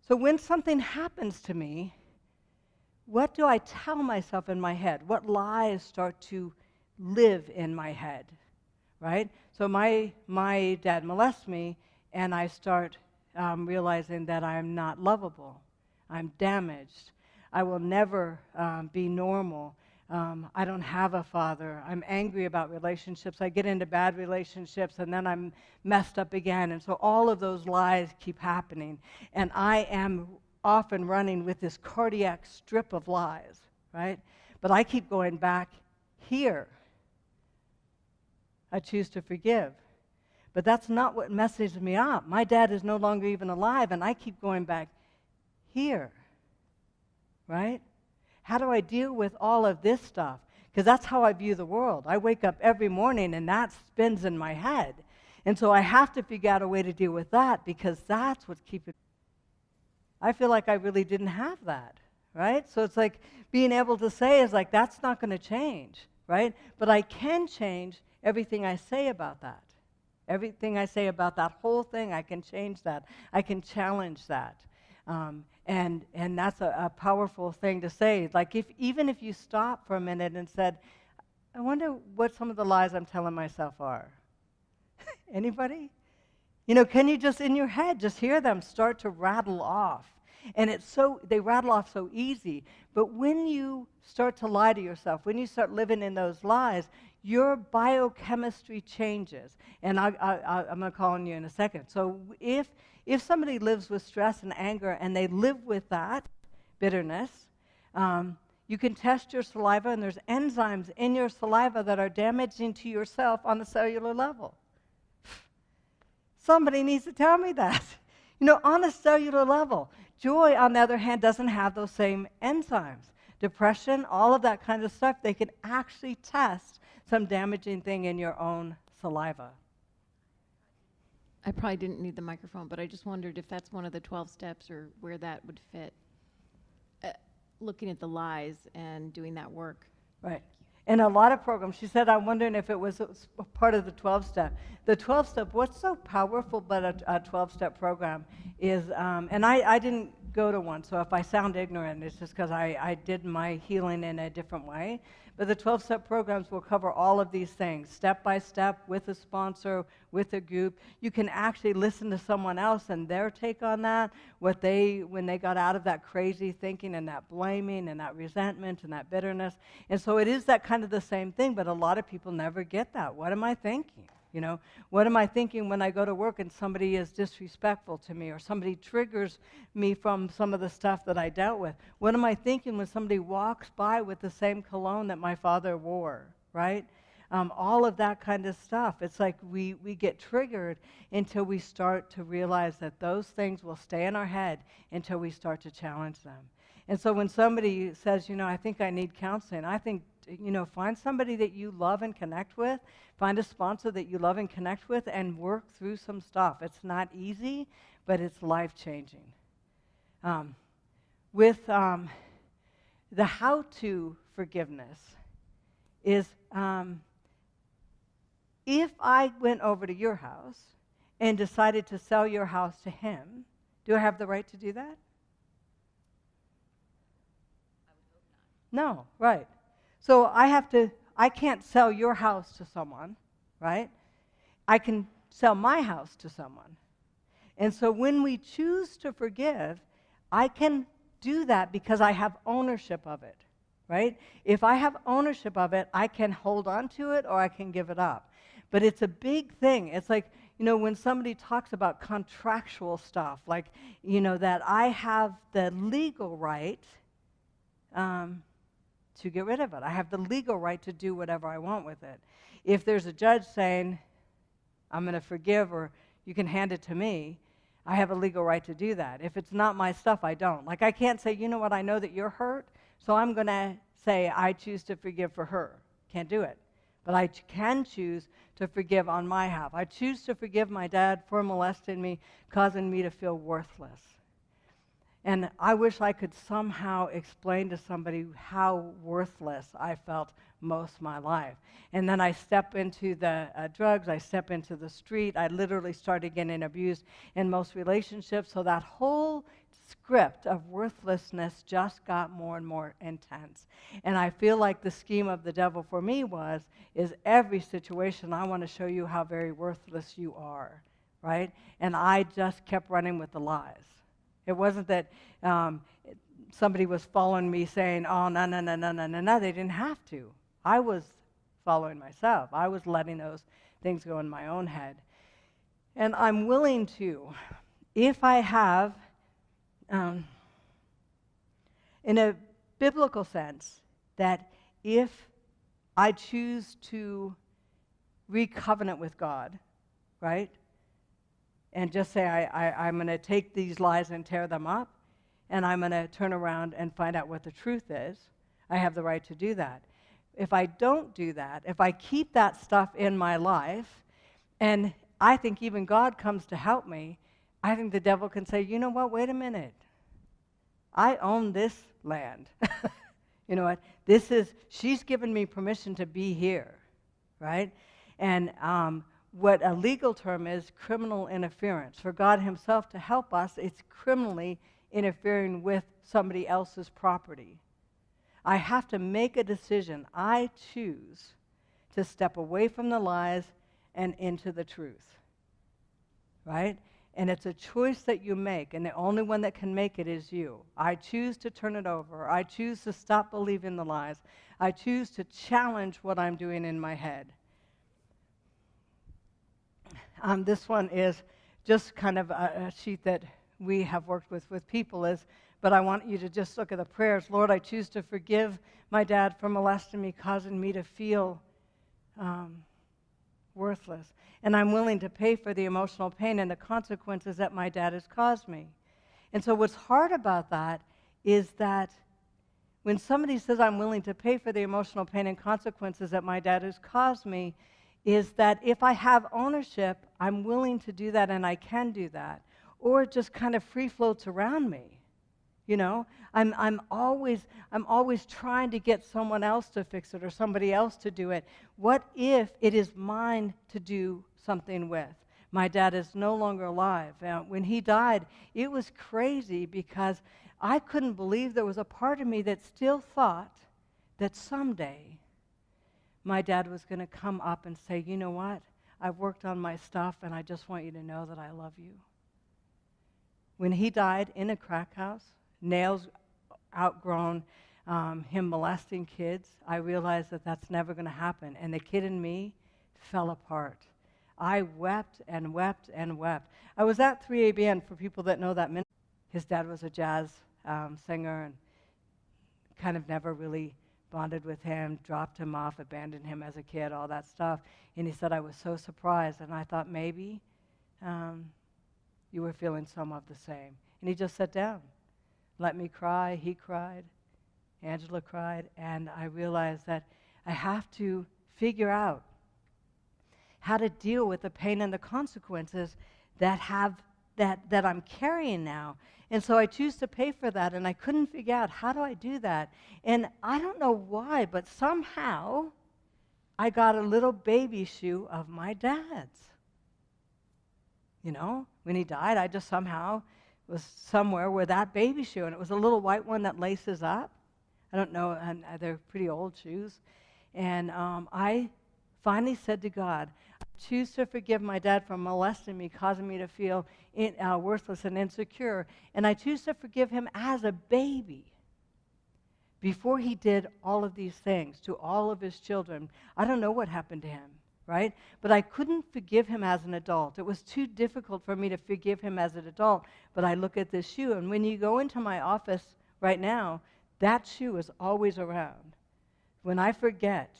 So when something happens to me, what do I tell myself in my head? What lies start to live in my head, right? So my dad molests me, and I start realizing that I'm not lovable. I'm damaged. I will never be normal. I don't have a father. I'm angry about relationships. I get into bad relationships, and then I'm messed up again. And so all of those lies keep happening. And I am often running with this cardiac strip of lies, right? But I keep going back here. I choose to forgive. But that's not what messes me up. My dad is no longer even alive, and I keep going back here, right? How do I deal with all of this stuff? Because that's how I view the world. I wake up every morning, and that spins in my head. And so I have to figure out a way to deal with that, because that's what's keeping. I feel like I really didn't have that, right? So it's like being able to say is like, that's not going to change, right? But I can change everything I say about that. Everything I say about that whole thing, I can change that. I can challenge that. And that's a powerful thing to say. Like, even if you stop for a minute and said, I wonder what some of the lies I'm telling myself are. Anybody? Can you just in your head just hear them start to rattle off? And they rattle off so easy. But when you start to lie to yourself, when you start living in those lies, your biochemistry changes. And I'm going to call on you in a second. So if somebody lives with stress and anger and they live with that bitterness, you can test your saliva, and there's enzymes in your saliva that are damaging to yourself on the cellular level. Somebody needs to tell me that. On a cellular level. Joy, on the other hand, doesn't have those same enzymes. Depression, all of that kind of stuff, they can actually test some damaging thing in your own saliva. I probably didn't need the microphone, but I just wondered if that's one of the 12 steps or where that would fit. Looking at the lies and doing that work. Right. In a lot of programs, she said, I'm wondering if it was part of the 12-step. The 12-step, what's so powerful about a 12-step program is, and I didn't go to one, so if I sound ignorant, it's just because I did my healing in a different way. But the 12-step programs will cover all of these things, step by step, with a sponsor, with a group. You can actually listen to someone else and their take on that, when they got out of that crazy thinking and that blaming and that resentment and that bitterness. And so it is that kind of the same thing, but a lot of people never get that. What am I thinking? What am I thinking when I go to work and somebody is disrespectful to me or somebody triggers me from some of the stuff that I dealt with? What am I thinking when somebody walks by with the same cologne that my father wore, right? All of that kind of stuff. It's like we get triggered until we start to realize that those things will stay in our head until we start to challenge them. And so when somebody says, I think I need counseling, I think, find somebody that you love and connect with. Find a sponsor that you love and connect with and work through some stuff. It's not easy, but it's life-changing. With the how-to forgiveness is if I went over to your house and decided to sell your house to him, do I have the right to do that? I would hope not. No, right. So I can't sell your house to someone, right? I can sell my house to someone. And so when we choose to forgive, I can do that because I have ownership of it, right? If I have ownership of it, I can hold on to it or I can give it up. But it's a big thing. It's like, when somebody talks about contractual stuff, like, that I have the legal right to get rid of it. I have the legal right to do whatever I want with it. If there's a judge saying, I'm going to forgive or you can hand it to me, I have a legal right to do that. If it's not my stuff, I don't. Like, I can't say, you know what, I know that you're hurt, so I'm going to say I choose to forgive for her. Can't do it. But I can choose to forgive on my behalf. I choose to forgive my dad for molesting me, causing me to feel worthless. And I wish I could somehow explain to somebody how worthless I felt most of my life. And then I step into the drugs, I step into the street, I literally started getting abused in most relationships, so that whole script of worthlessness just got more and more intense. And I feel like the scheme of the devil for me is every situation, I want to show you how very worthless you are, right? And I just kept running with the lies. It wasn't that somebody was following me saying, oh, no, no, no, no, no, no, no, they didn't have to. I was following myself. I was letting those things go in my own head. And I'm willing to, if I have, in a biblical sense, that if I choose to recovenant with God, right, and just say I'm going to take these lies and tear them up, and I'm going to turn around and find out what the truth is, I have the right to do that. If I don't do that, if I keep that stuff in my life, and I think even God comes to help me, I think the devil can say, you know what, wait a minute. I own this land. You know what? She's given me permission to be here, right? And what a legal term is, criminal interference. For God himself to help us, it's criminally interfering with somebody else's property. I have to make a decision. I choose to step away from the lies and into the truth, right? And it's a choice that you make, and the only one that can make it is you. I choose to turn it over. I choose to stop believing the lies. I choose to challenge what I'm doing in my head. This one is just kind of a sheet that we have worked with people but I want you to just look at the prayers. Lord, I choose to forgive my dad for molesting me, causing me to feel worthless. And I'm willing to pay for the emotional pain and the consequences that my dad has caused me. And so what's hard about that is that when somebody says I'm willing to pay for the emotional pain and consequences that my dad has caused me, is that if I have ownership, I'm willing to do that and I can do that. Or it just kind of free floats around me. You know, I'm always trying to get someone else to fix it or somebody else to do it. What if it is mine to do something with? My dad is no longer alive. When he died, it was crazy because I couldn't believe there was a part of me that still thought that someday my dad was going to come up and say, you know what? I've worked on my stuff and I just want you to know that I love you. When he died in a crack house, nails outgrown, him molesting kids, I realized that that's never going to happen. And the kid in me fell apart. I wept and wept and wept. I was at 3ABN, for people that know that ministry. His dad was a jazz singer and kind of never really bonded with him, dropped him off, abandoned him as a kid, all that stuff. And he said, I was so surprised. And I thought, maybe you were feeling some of the same. And he just sat down. Let me cry. He cried. Angela cried. And I realized that I have to figure out how to deal with the pain and the consequences that I'm carrying now. And so I choose to pay for that, and I couldn't figure out, how do I do that? And I don't know why, but somehow I got a little baby shoe of my dad's. You know, when he died, I just somehow was somewhere with that baby shoe, and it was a little white one that laces up. I don't know, and they're pretty old shoes. And I finally said to God, I choose to forgive my dad for molesting me, causing me to feel worthless and insecure. And I choose to forgive him as a baby before he did all of these things to all of his children. I don't know what happened to him, right? But I couldn't forgive him as an adult. It was too difficult for me to forgive him as an adult. But I look at this shoe, and when you go into my office right now, that shoe is always around. When I forget,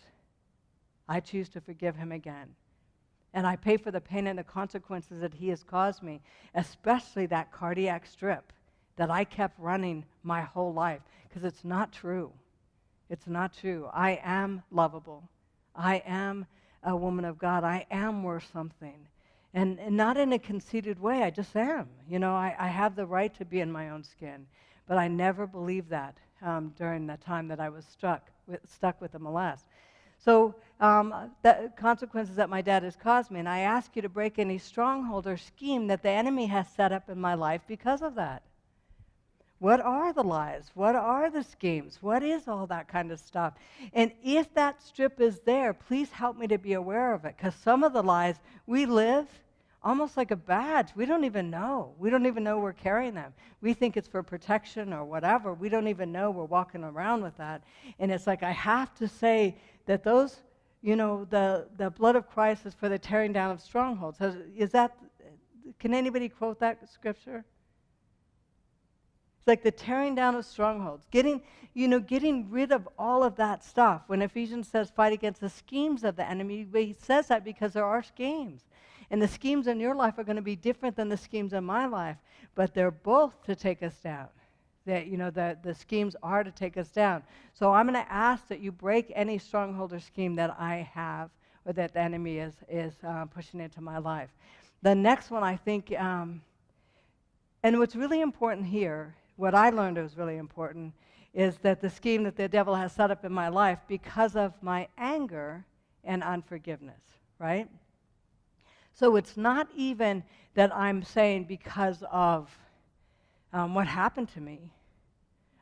I choose to forgive him again. And I pay for the pain and the consequences that he has caused me, especially that cardiac strip that I kept running my whole life, because it's not true. It's not true. I am lovable. I am a woman of God. I am worth something. And not in a conceited way. I just am. You know, I have the right to be in my own skin. But I never believed that during the time that I was stuck with the molest. So the consequences that my dad has caused me, and I ask you to break any stronghold or scheme that the enemy has set up in my life because of that. What are the lies? What are the schemes? What is all that kind of stuff? And if that strip is there, please help me to be aware of it, because some of the lies, we live almost like a badge. We don't even know. We don't even know we're carrying them. We think it's for protection or whatever. We don't even know we're walking around with that. And it's like, I have to say that those, the blood of Christ is for the tearing down of strongholds. Can anybody quote that scripture? It's like the tearing down of strongholds, getting rid of all of that stuff. When Ephesians says fight against the schemes of the enemy, he says that because there are schemes. And the schemes in your life are going to be different than the schemes in my life, but they're both to take us down. The schemes are to take us down. So I'm going to ask that you break any stronghold or scheme that I have or that the enemy is pushing into my life. The next one, I think, and what's really important here, what I learned was really important, is that the scheme that the devil has set up in my life because of my anger and unforgiveness, right? So it's not even that I'm saying because of what happened to me.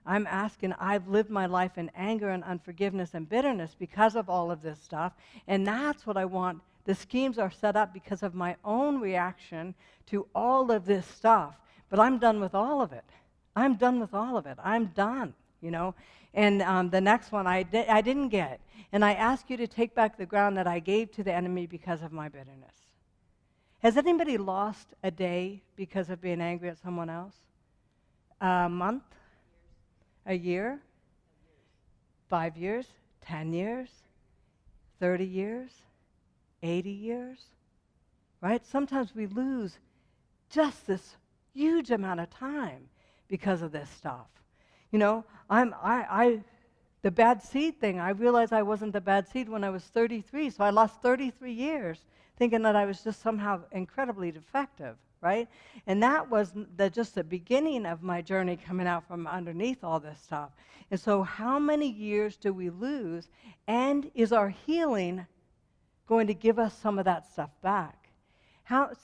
I'm asking, I've lived my life in anger and unforgiveness and bitterness because of all of this stuff, and that's what I want. The schemes are set up because of my own reaction to all of this stuff, but I'm done with all of it. I'm done with all of it. I'm done, And the next one I didn't get. And I ask you to take back the ground that I gave to the enemy because of my bitterness. Has anybody lost a day because of being angry at someone else? A month? A year? 5 years? 10 years? 30 years? 80 years? Right? Sometimes we lose just this huge amount of time because of this stuff. The bad seed thing, I realized I wasn't the bad seed when I was 33, so I lost 33 years thinking that I was just somehow incredibly defective, right? And that was just the beginning of my journey coming out from underneath all this stuff. And so how many years do we lose, and is our healing going to give us some of that stuff back?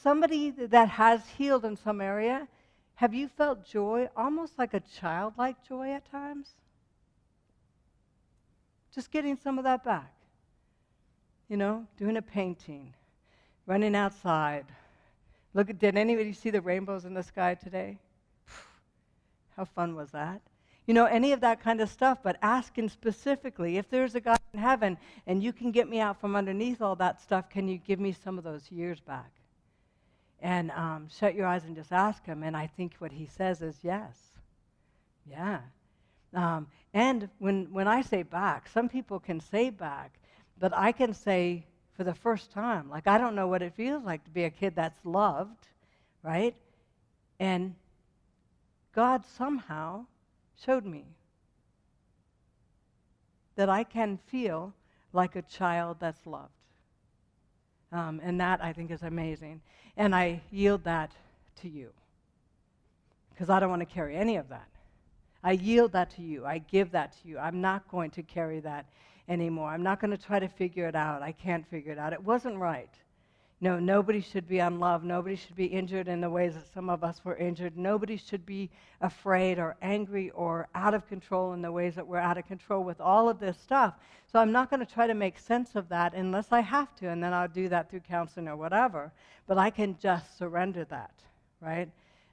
Somebody that has healed in some area, have you felt joy, almost like a childlike joy at times? Just getting some of that back. Doing a painting, running outside. Did anybody see the rainbows in the sky today? How fun was that? Any of that kind of stuff, but asking specifically, if there's a God in heaven and you can get me out from underneath all that stuff, can you give me some of those years back? And shut your eyes and just ask him. And I think what he says is yes. Yeah. And when I say back, some people can say back, but I can say for the first time, like I don't know what it feels like to be a kid that's loved, right? And God somehow showed me that I can feel like a child that's loved. And that, I think, is amazing. And I yield that to you because I don't want to carry any of that. I yield that to you. I give that to you. I'm not going to carry that anymore. I'm not going to try to figure it out. I can't figure it out. It wasn't right. No, nobody should be unloved. Nobody should be injured in the ways that some of us were injured. Nobody should be afraid or angry or out of control in the ways that we're out of control with all of this stuff. So I'm not going to try to make sense of that unless I have to, and then I'll do that through counseling or whatever. But I can just surrender that, right?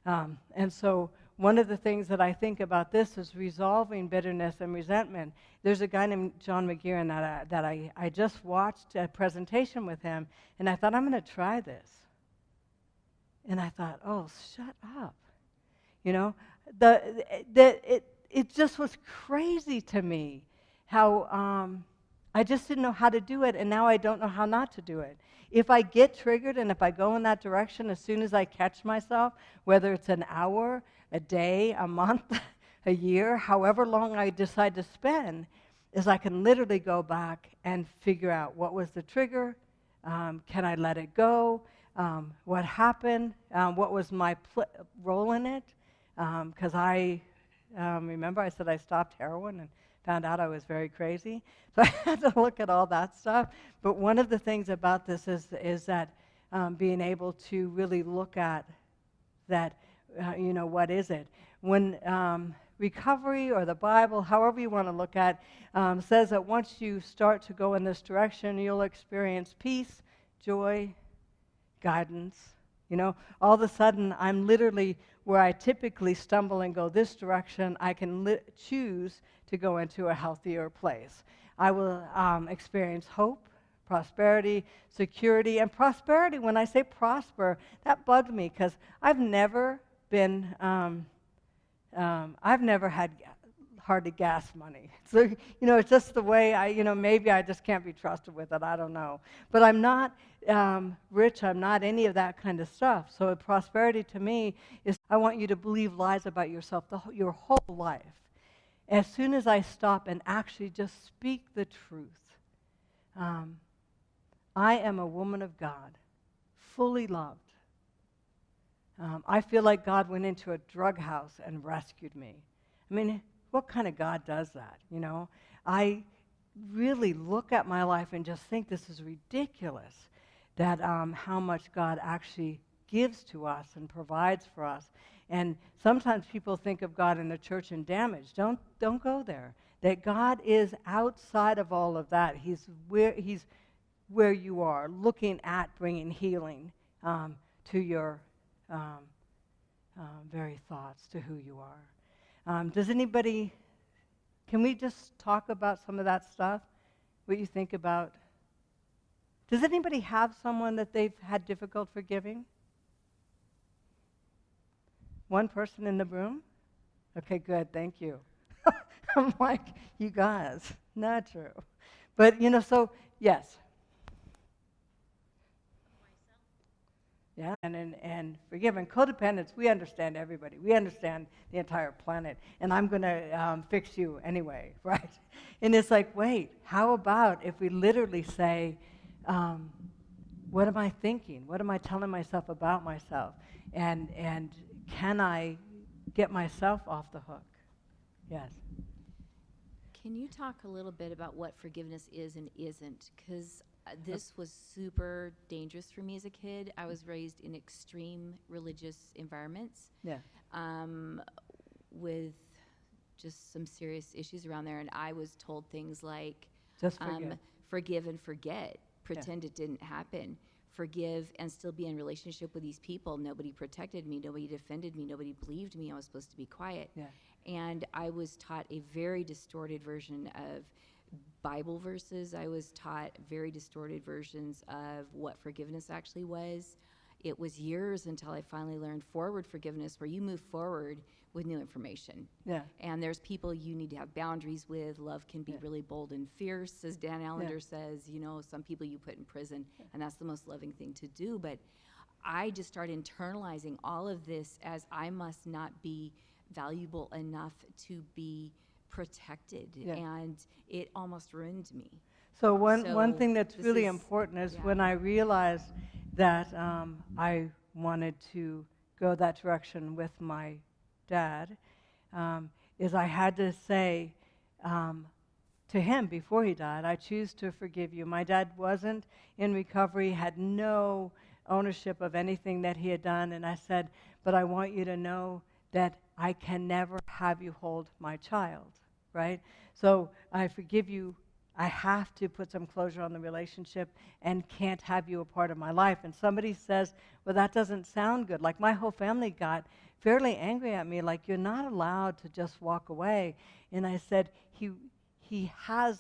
And so one of the things that I think about this is resolving bitterness and resentment. There's a guy named John McGeeran that I just watched a presentation with him, and I thought, I'm going to try this. And I thought, oh, shut up. It just was crazy to me how I just didn't know how to do it, and now I don't know how not to do it. If I get triggered and if I go in that direction, as soon as I catch myself, whether it's an hour, a day, a month, a year, however long I decide to spend, is I can literally go back and figure out what was the trigger, can I let it go, what happened, what was my role in it, because I remember I said I stopped heroin and found out I was very crazy, so I had to look at all that stuff. But one of the things about this is that being able to really look at that, what is it? When recovery or the Bible, however you want to look at, says that once you start to go in this direction, you'll experience peace, joy, guidance, You know, all of a sudden, I'm literally where I typically stumble and go this direction, I can choose to go into a healthier place. I will experience hope, prosperity, security, and prosperity. When I say prosper, that bugged me because I've never been, I've never had hardly gas money. So, you know, it's just the way maybe I just can't be trusted with it. I don't know. But I'm not rich. I'm not any of that kind of stuff. So prosperity to me is I want you to believe lies about yourself your whole life. As soon as I stop and actually just speak the truth, I am a woman of God, fully loved. I feel like God went into a drug house and rescued me. I mean, what kind of God does that, you know? I really look at my life and just think this is ridiculous, that how much God actually gives to us and provides for us. And sometimes people think of God in the church in damage. Don't go there. That God is outside of all of that. He's where you are, looking at bringing healing to your very thoughts, to who you are. Can we just talk about some of that stuff? What you think about? Does anybody have someone that they've had difficult forgiving? One person in the room? Okay, good, thank you. I'm like, you guys, not true. But, you know, so, yes. Yeah, and forgive. And codependence, we understand everybody. We understand the entire planet. And I'm going to fix you anyway, right? And it's like, wait, how about if we literally say, what am I thinking? What am I telling myself about myself? And can I get myself off the hook? Yes. Can you talk a little bit about what forgiveness is and isn't? Because this was super dangerous for me as a kid. I was raised in extreme religious environments. Yeah. With just some serious issues around there. And I was told things like, Just forgive. Forgive and forget. Pretend it didn't happen. Forgive and still be in relationship with these people. Nobody protected me. Nobody defended me. Nobody believed me. I was supposed to be quiet. Yeah. And I was taught a very distorted version of Bible verses. I was taught very distorted versions of what forgiveness actually was. It was years until I finally learned forward forgiveness, where you move forward with new information. Yeah. And there's people you need to have boundaries with. Love can be really bold and fierce, as Dan Allender says. You know, some people you put in prison, and that's the most loving thing to do. But I just started internalizing all of this as I must not be valuable enough to be protected, and it almost ruined me. So one thing that's really important is when I realized that I wanted to go that direction with my dad, is I had to say to him before he died, I choose to forgive you. My dad wasn't in recovery, had no ownership of anything that he had done, and I said, but I want you to know that I can never have you hold my child, right? So I forgive you. I have to put some closure on the relationship and can't have you a part of my life. And somebody says, well, that doesn't sound good. Like my whole family got fairly angry at me, like, you're not allowed to just walk away. And I said, he has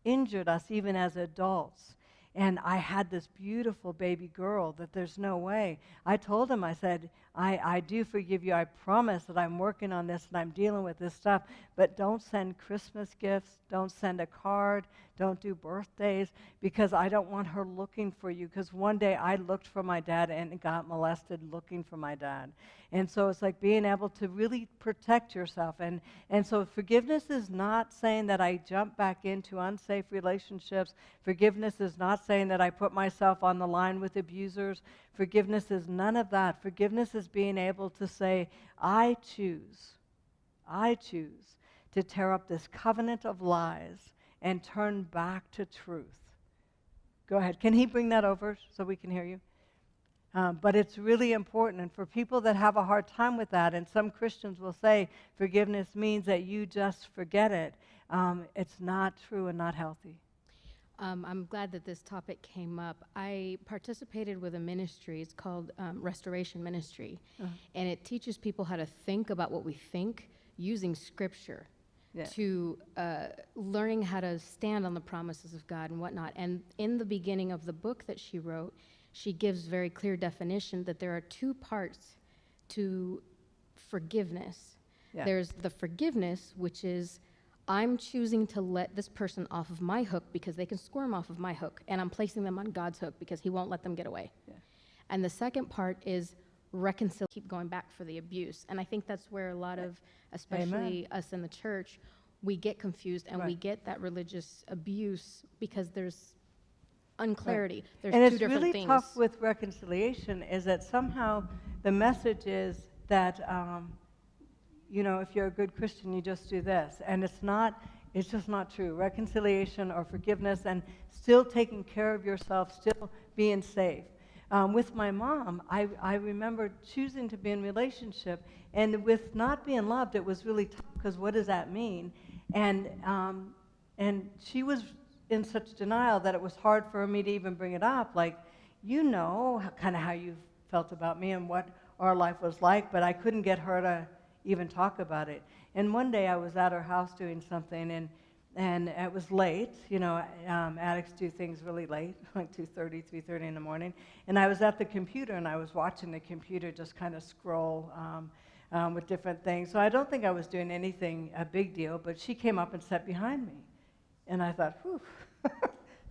injured us even as adults. And I had this beautiful baby girl that there's no way. I told him, I said, I do forgive you. I promise that I'm working on this and I'm dealing with this stuff. But don't send Christmas gifts. Don't send a card. Don't do birthdays, because I don't want her looking for you. Because one day I looked for my dad and got molested looking for my dad. And so it's like being able to really protect yourself. And so forgiveness is not saying that I jump back into unsafe relationships. Forgiveness is not saying that I put myself on the line with abusers. Forgiveness is none of that. Forgiveness is being able to say, I choose to tear up this covenant of lies and turn back to truth. Go ahead. Can he bring that over so we can hear you? But it's really important. And for people that have a hard time with that, and some Christians will say forgiveness means that you just forget it, it's not true and not healthy. I'm glad that this topic came up. I participated with a ministry. It's called Restoration Ministry, and it teaches people how to think about what we think using Scripture, to learning how to stand on the promises of God and whatnot. And in the beginning of the book that she wrote, she gives very clear definition that there are two parts to forgiveness. There's the forgiveness, which is I'm choosing to let this person off of my hook because they can squirm off of my hook, and I'm placing them on God's hook because he won't let them get away. And the second part is reconcile, keep going back for the abuse. And I think that's where a lot of, especially us in the church, we get confused and we get that religious abuse because there's unclarity. There's and two it's different really things. tough with reconciliation is that somehow the message is that you know, if you're a good Christian, you just do this. And it's just not true. Reconciliation or forgiveness and still taking care of yourself, still being safe. With my mom, I remember choosing to be in relationship, and with not being loved, it was really tough, because what does that mean? And she was in such denial that it was hard for me to even bring it up. Like, you know, kind of how you felt about me and what our life was like, but I couldn't get her to even talk about it. And one day I was at her house doing something, and it was late. You know, addicts do things really late, like 2:30, 3:30 in the morning. And I was at the computer, and I was watching the computer just kind of scroll with different things. So I don't think I was doing anything a big deal, but she came up and sat behind me. And I thought, whew.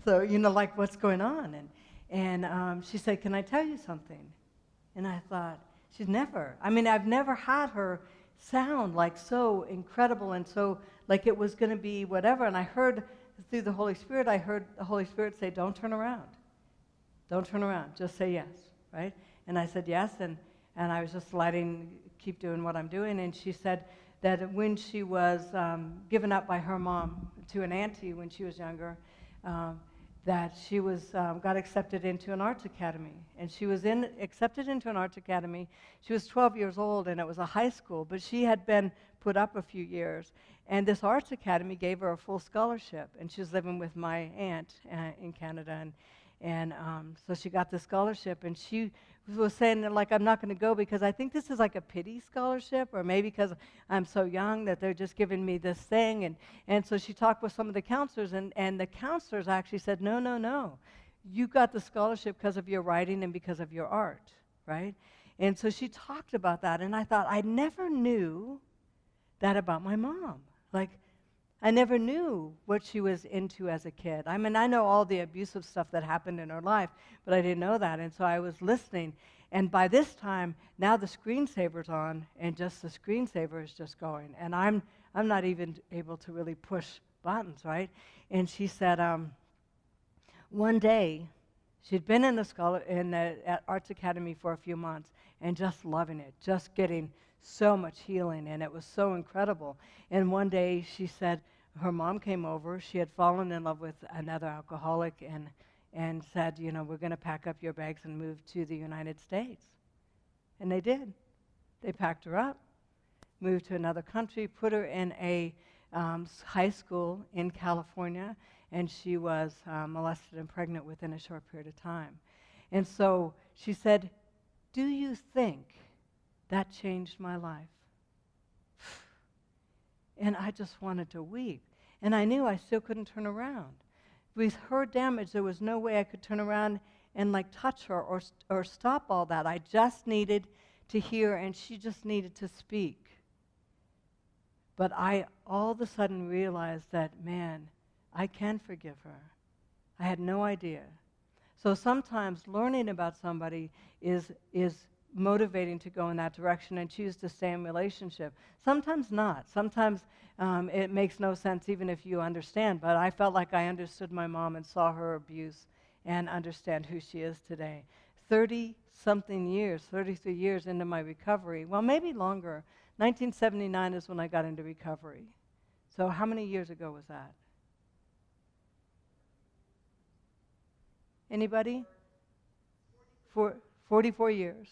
So, you know, like, what's going on? And she said, can I tell you something? And I thought, I've never had her sound like so incredible and so like it was going to be whatever. And I heard through the Holy Spirit, the Holy Spirit say, don't turn around. Don't turn around. Just say yes, right? And I said yes, and I was just keep doing what I'm doing. And she said that when she was given up by her mom to an auntie when she was younger, that she got accepted into an arts academy. And she was accepted into an arts academy. She was 12 years old, and it was a high school, but she had been put up a few years. And this arts academy gave her a full scholarship, and she was living with my aunt in Canada. And so she got the scholarship, and she was saying, like, I'm not going to go because I think this is like a pity scholarship, or maybe because I'm so young that they're just giving me this thing. And so she talked with some of the counselors, and the counselors actually said, no. You got the scholarship because of your writing and because of your art, right? And so she talked about that, and I thought, I never knew that about my mom. Like, I never knew what she was into as a kid. I mean, I know all the abusive stuff that happened in her life, but I didn't know that. And so I was listening. And by this time, now the screensaver's on, and just the screensaver is just going. And I'm not even able to really push buttons, right? And she said, one day, she'd been in the Arts Academy for a few months and just loving it, just getting so much healing, and it was so incredible. And one day she said her mom came over. She had fallen in love with another alcoholic and said, you know, we're going to pack up your bags and move to the United States. And they did. They packed her up, moved to another country, put her in a high school in California, and she was molested and pregnant within a short period of time. And so she said, do you think that changed my life? And I just wanted to weep. And I knew I still couldn't turn around. With her damage, there was no way I could turn around and like touch her or stop all that. I just needed to hear, and she just needed to speak. But I all of a sudden realized that, man, I can forgive her. I had no idea. So sometimes learning about somebody is motivating to go in that direction and choose to stay in relationship. Sometimes not. Sometimes it makes no sense even if you understand. But I felt like I understood my mom and saw her abuse and understand who she is today. 30-something years, 33 years into my recovery, well, maybe longer. 1979 is when I got into recovery. So how many years ago was that? Anybody? 44 years.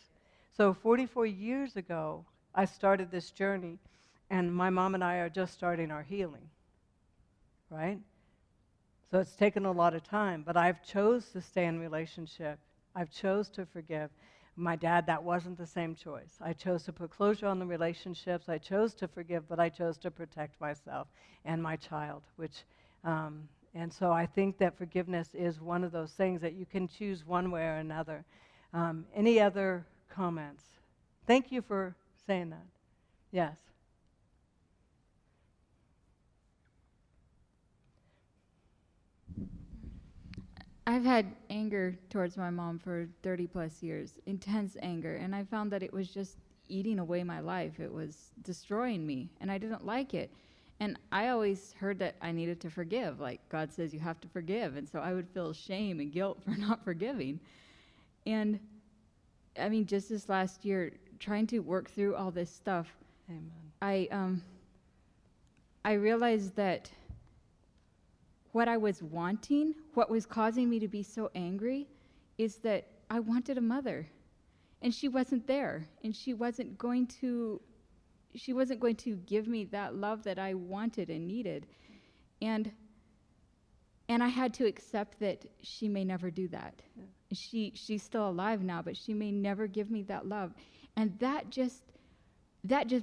So 44 years ago, I started this journey, and my mom and I are just starting our healing, right? So it's taken a lot of time, but I've chose to stay in relationship. I've chose to forgive. My dad, that wasn't the same choice. I chose to put closure on the relationships. I chose to forgive, but I chose to protect myself and my child, and so I think that forgiveness is one of those things that you can choose one way or another. Any other comments? Thank you for saying that. Yes. I've had anger towards my mom for 30 plus years, intense anger, and I found that it was just eating away my life. It was destroying me, and I didn't like it. And I always heard that I needed to forgive, like God says you have to forgive, and so I would feel shame and guilt for not forgiving. And I mean, just this last year, trying to work through all this stuff, Amen. I realized that what I was wanting, what was causing me to be so angry, is that I wanted a mother, and she wasn't there, and she wasn't going to give me that love that I wanted and needed, and I had to accept that she may never do that. Yeah. She's still alive now, but she may never give me that love, and that just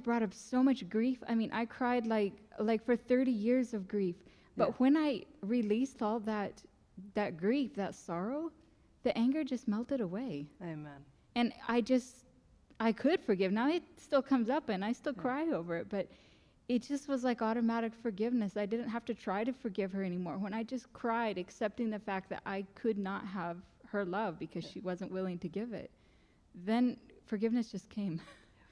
brought up so much grief. I mean, I cried like for 30 years of grief. But when I released all that grief, that sorrow, the anger just melted away. Amen. And I could forgive. Now it still comes up and I still cry over it, but it just was like automatic forgiveness. I didn't have to try to forgive her anymore. When I just cried, accepting the fact that I could not have her love because she wasn't willing to give it, then forgiveness just came.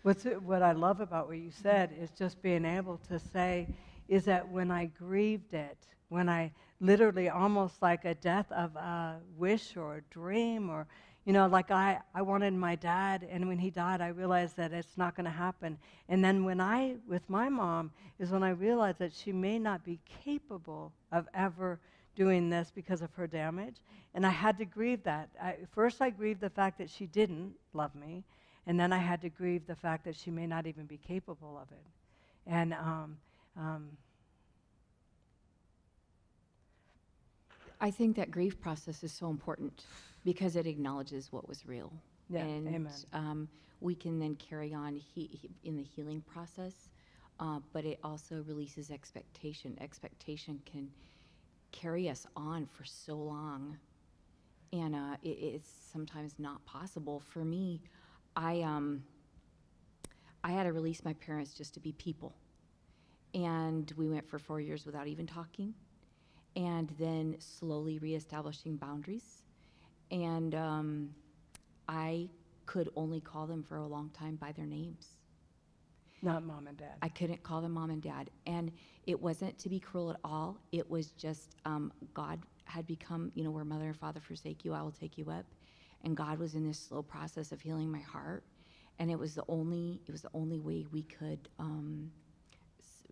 What I love about what you said is just being able to say, is that when I grieved it, when I literally almost like a death of a wish or a dream, or, like I wanted my dad, and when he died, I realized that it's not going to happen. And then with my mom, is when I realized that she may not be capable of ever doing this because of her damage. And I had to grieve that. First I grieved the fact that she didn't love me, and then I had to grieve the fact that she may not even be capable of it. And I think that grief process is so important because it acknowledges what was real. Yeah, and amen. We can then carry on in the healing process, but it also releases expectation. Expectation can carry us on for so long, and it's sometimes not possible. For me, I had to release my parents just to be people. And we went for 4 years without even talking, and then slowly reestablishing boundaries. And I could only call them for a long time by their names. Not mom and dad. I couldn't call them mom and dad. And it wasn't to be cruel at all. It was just God had become, where mother and father forsake you, I will take you up. And God was in this slow process of healing my heart. And it was the only way we could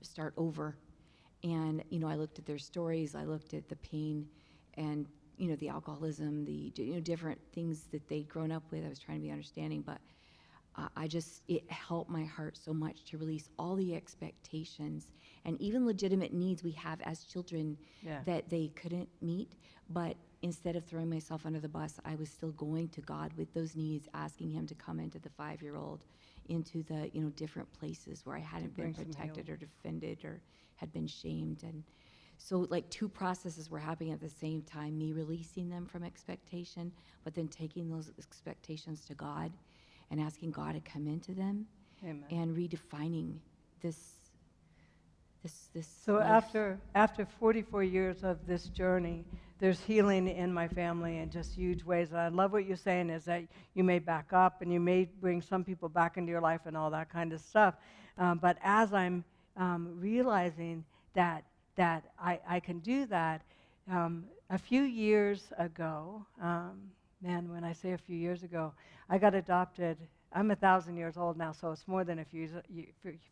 start over. And, I looked at their stories, I looked at the pain and, the alcoholism, the, different things that they'd grown up with. I was trying to be understanding, but it helped my heart so much to release all the expectations and even legitimate needs we have as children that they couldn't meet. But instead of throwing myself under the bus, I was still going to God with those needs, asking him to come into the 5-year-old, into the, different places where I hadn't been protected or defended or had been shamed. And so like 2 processes were happening at the same time, me releasing them from expectation, but then taking those expectations to God and asking God to come into them. Amen. And redefining this So life. after 44 years of this journey, there's healing in my family in just huge ways. And I love what you're saying is that you may back up and you may bring some people back into your life and all that kind of stuff. But as I'm realizing that I can do that, a few years ago, when I say a few years ago, I got adopted. I'm 1,000 years old now, so it's more than a few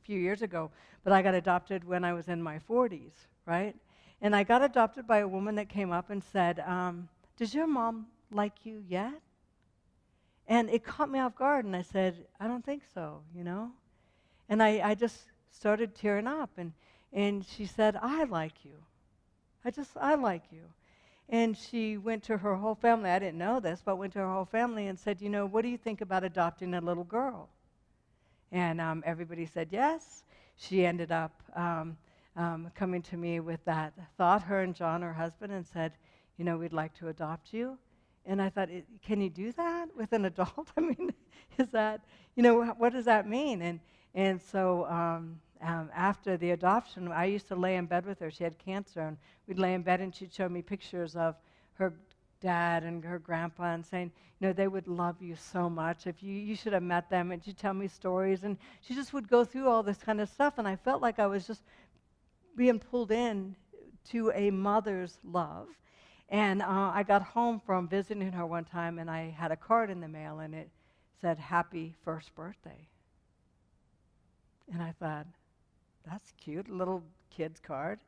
years ago, but I got adopted when I was in my 40s, right? And I got adopted by a woman that came up and said, does your mom like you yet? And it caught me off guard, and I said, I don't think so, And I just started tearing up, and she said, I like you. I like you. And she went to her whole family. I didn't know this, but went to her whole family and said, what do you think about adopting a little girl? And everybody said yes. She ended up coming to me with that thought, her and John, her husband, and said, we'd like to adopt you. And I thought, can you do that with an adult? I mean, is that, what does that mean? And so after the adoption, I used to lay in bed with her. She had cancer, and we'd lay in bed, and she'd show me pictures of her dad and her grandpa and saying, they would love you so much. If you should have met them, and she'd tell me stories. And she just would go through all this kind of stuff, and I felt like I was just being pulled in to a mother's love. And I got home from visiting her one time, and I had a card in the mail, and it said, "Happy first birthday." And I thought, that's cute, a little kid's card.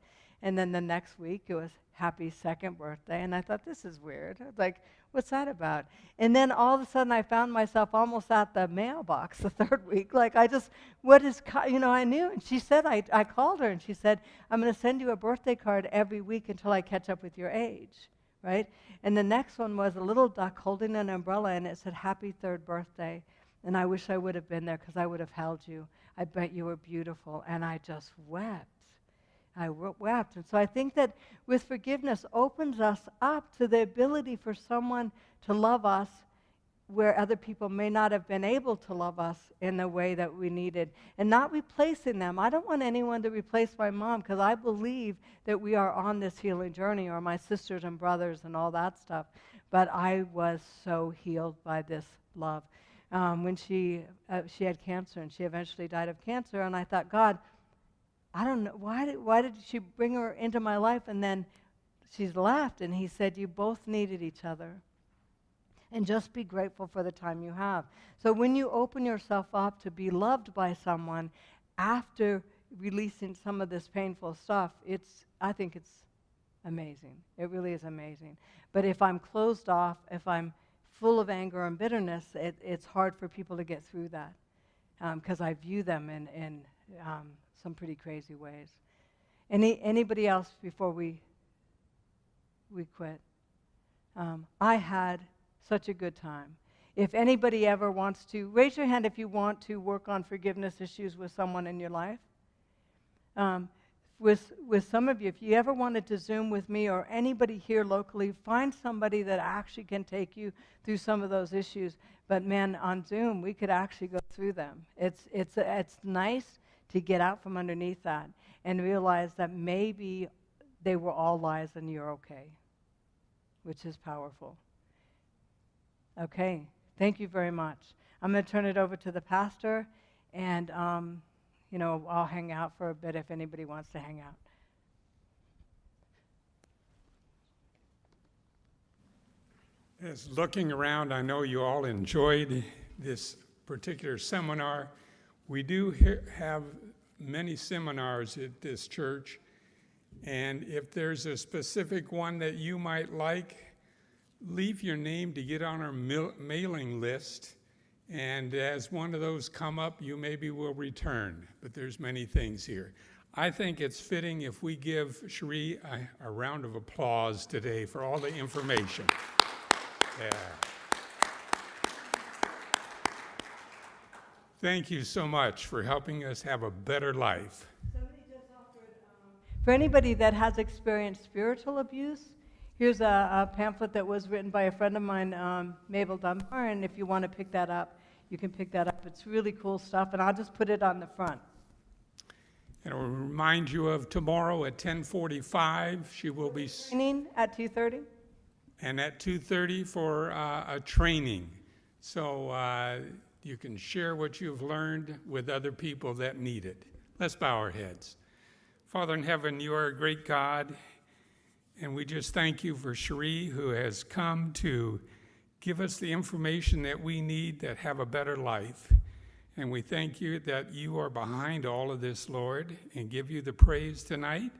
And then the next week, it was "Happy second birthday." And I thought, this is weird. I was like, what's that about? And then all of a sudden, I found myself almost at the mailbox the third week. Like, I knew. And she said, I called her, and she said, "I'm going to send you a birthday card every week until I catch up with your age." Right? And the next one was a little duck holding an umbrella, and it said, "Happy third birthday." And I wish I would have been there because I would have held you. I bet you were beautiful. And I just wept. I wept. And so I think that with forgiveness opens us up to the ability for someone to love us where other people may not have been able to love us in the way that we needed, and not replacing them. I don't want anyone to replace my mom, because I believe that we are on this healing journey, or my sisters and brothers and all that stuff. But I was so healed by this love. When she had cancer, and she eventually died of cancer, and I thought, God, I don't know, why did she bring her into my life, and then she's left? And he said, you both needed each other. And just be grateful for the time you have. So when you open yourself up to be loved by someone after releasing some of this painful stuff, I think it's amazing. It really is amazing. But if I'm closed off, if I'm full of anger and bitterness, it's hard for people to get through that, because I view them in some pretty crazy ways. Anybody else before we quit? I had such a good time. If anybody ever wants to, raise your hand if you want to work on forgiveness issues with someone in your life. With some of you, if you ever wanted to Zoom with me or anybody here locally, find somebody that actually can take you through some of those issues. But man, on Zoom, we could actually go through them. It's nice to get out from underneath that and realize that maybe they were all lies and you're okay, which is powerful. Okay, thank you very much. I'm going to turn it over to the pastor, and I'll hang out for a bit if anybody wants to hang out. As looking around, I know you all enjoyed this particular seminar. We do have many seminars at this church, and if there's a specific one that you might like, leave your name to get on our mailing list, and as one of those come up, you maybe will return, but there's many things here. I think it's fitting if we give Cherie a round of applause today for all the information. Yeah. Thank you so much for helping us have a better life. Somebody just offered, for anybody that has experienced spiritual abuse, here's a pamphlet that was written by a friend of mine, Mabel Dunbar, and if you want to pick that up, you can pick that up. It's really cool stuff, and I'll just put it on the front. And I'll remind you of tomorrow at 10:45. She will be Training at 2:30. And at 2:30 for a training. So you can share what you've learned with other people that need it. Let's bow our heads. Father in heaven, you are a great God, and we just thank you for Cherie, who has come to give us the information that we need that have a better life. And we thank you that you are behind all of this, Lord, and give you the praise tonight.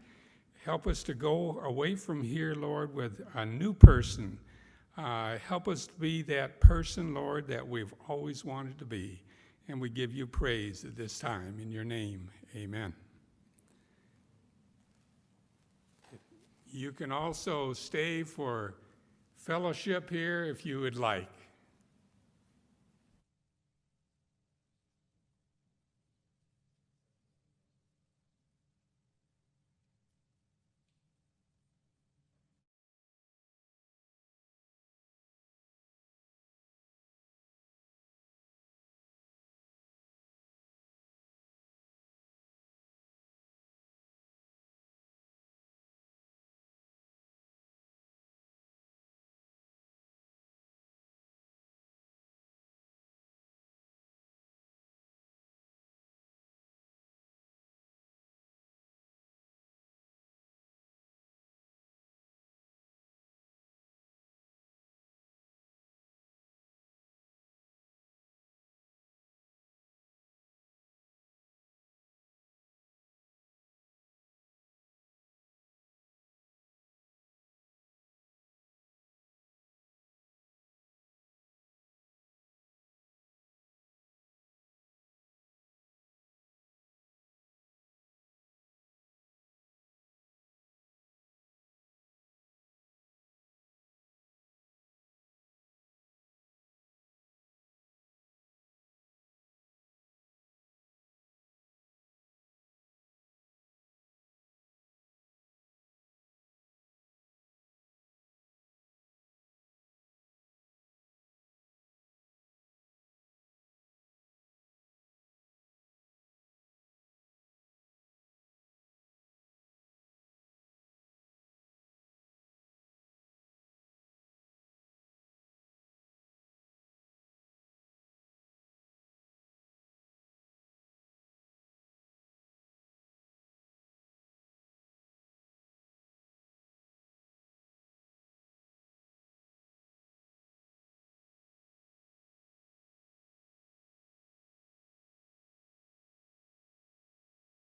Help us to go away from here, Lord, with a new person. Help us to be that person, Lord, that we've always wanted to be. And we give you praise at this time. In your name, amen. You can also stay for fellowship here if you would like.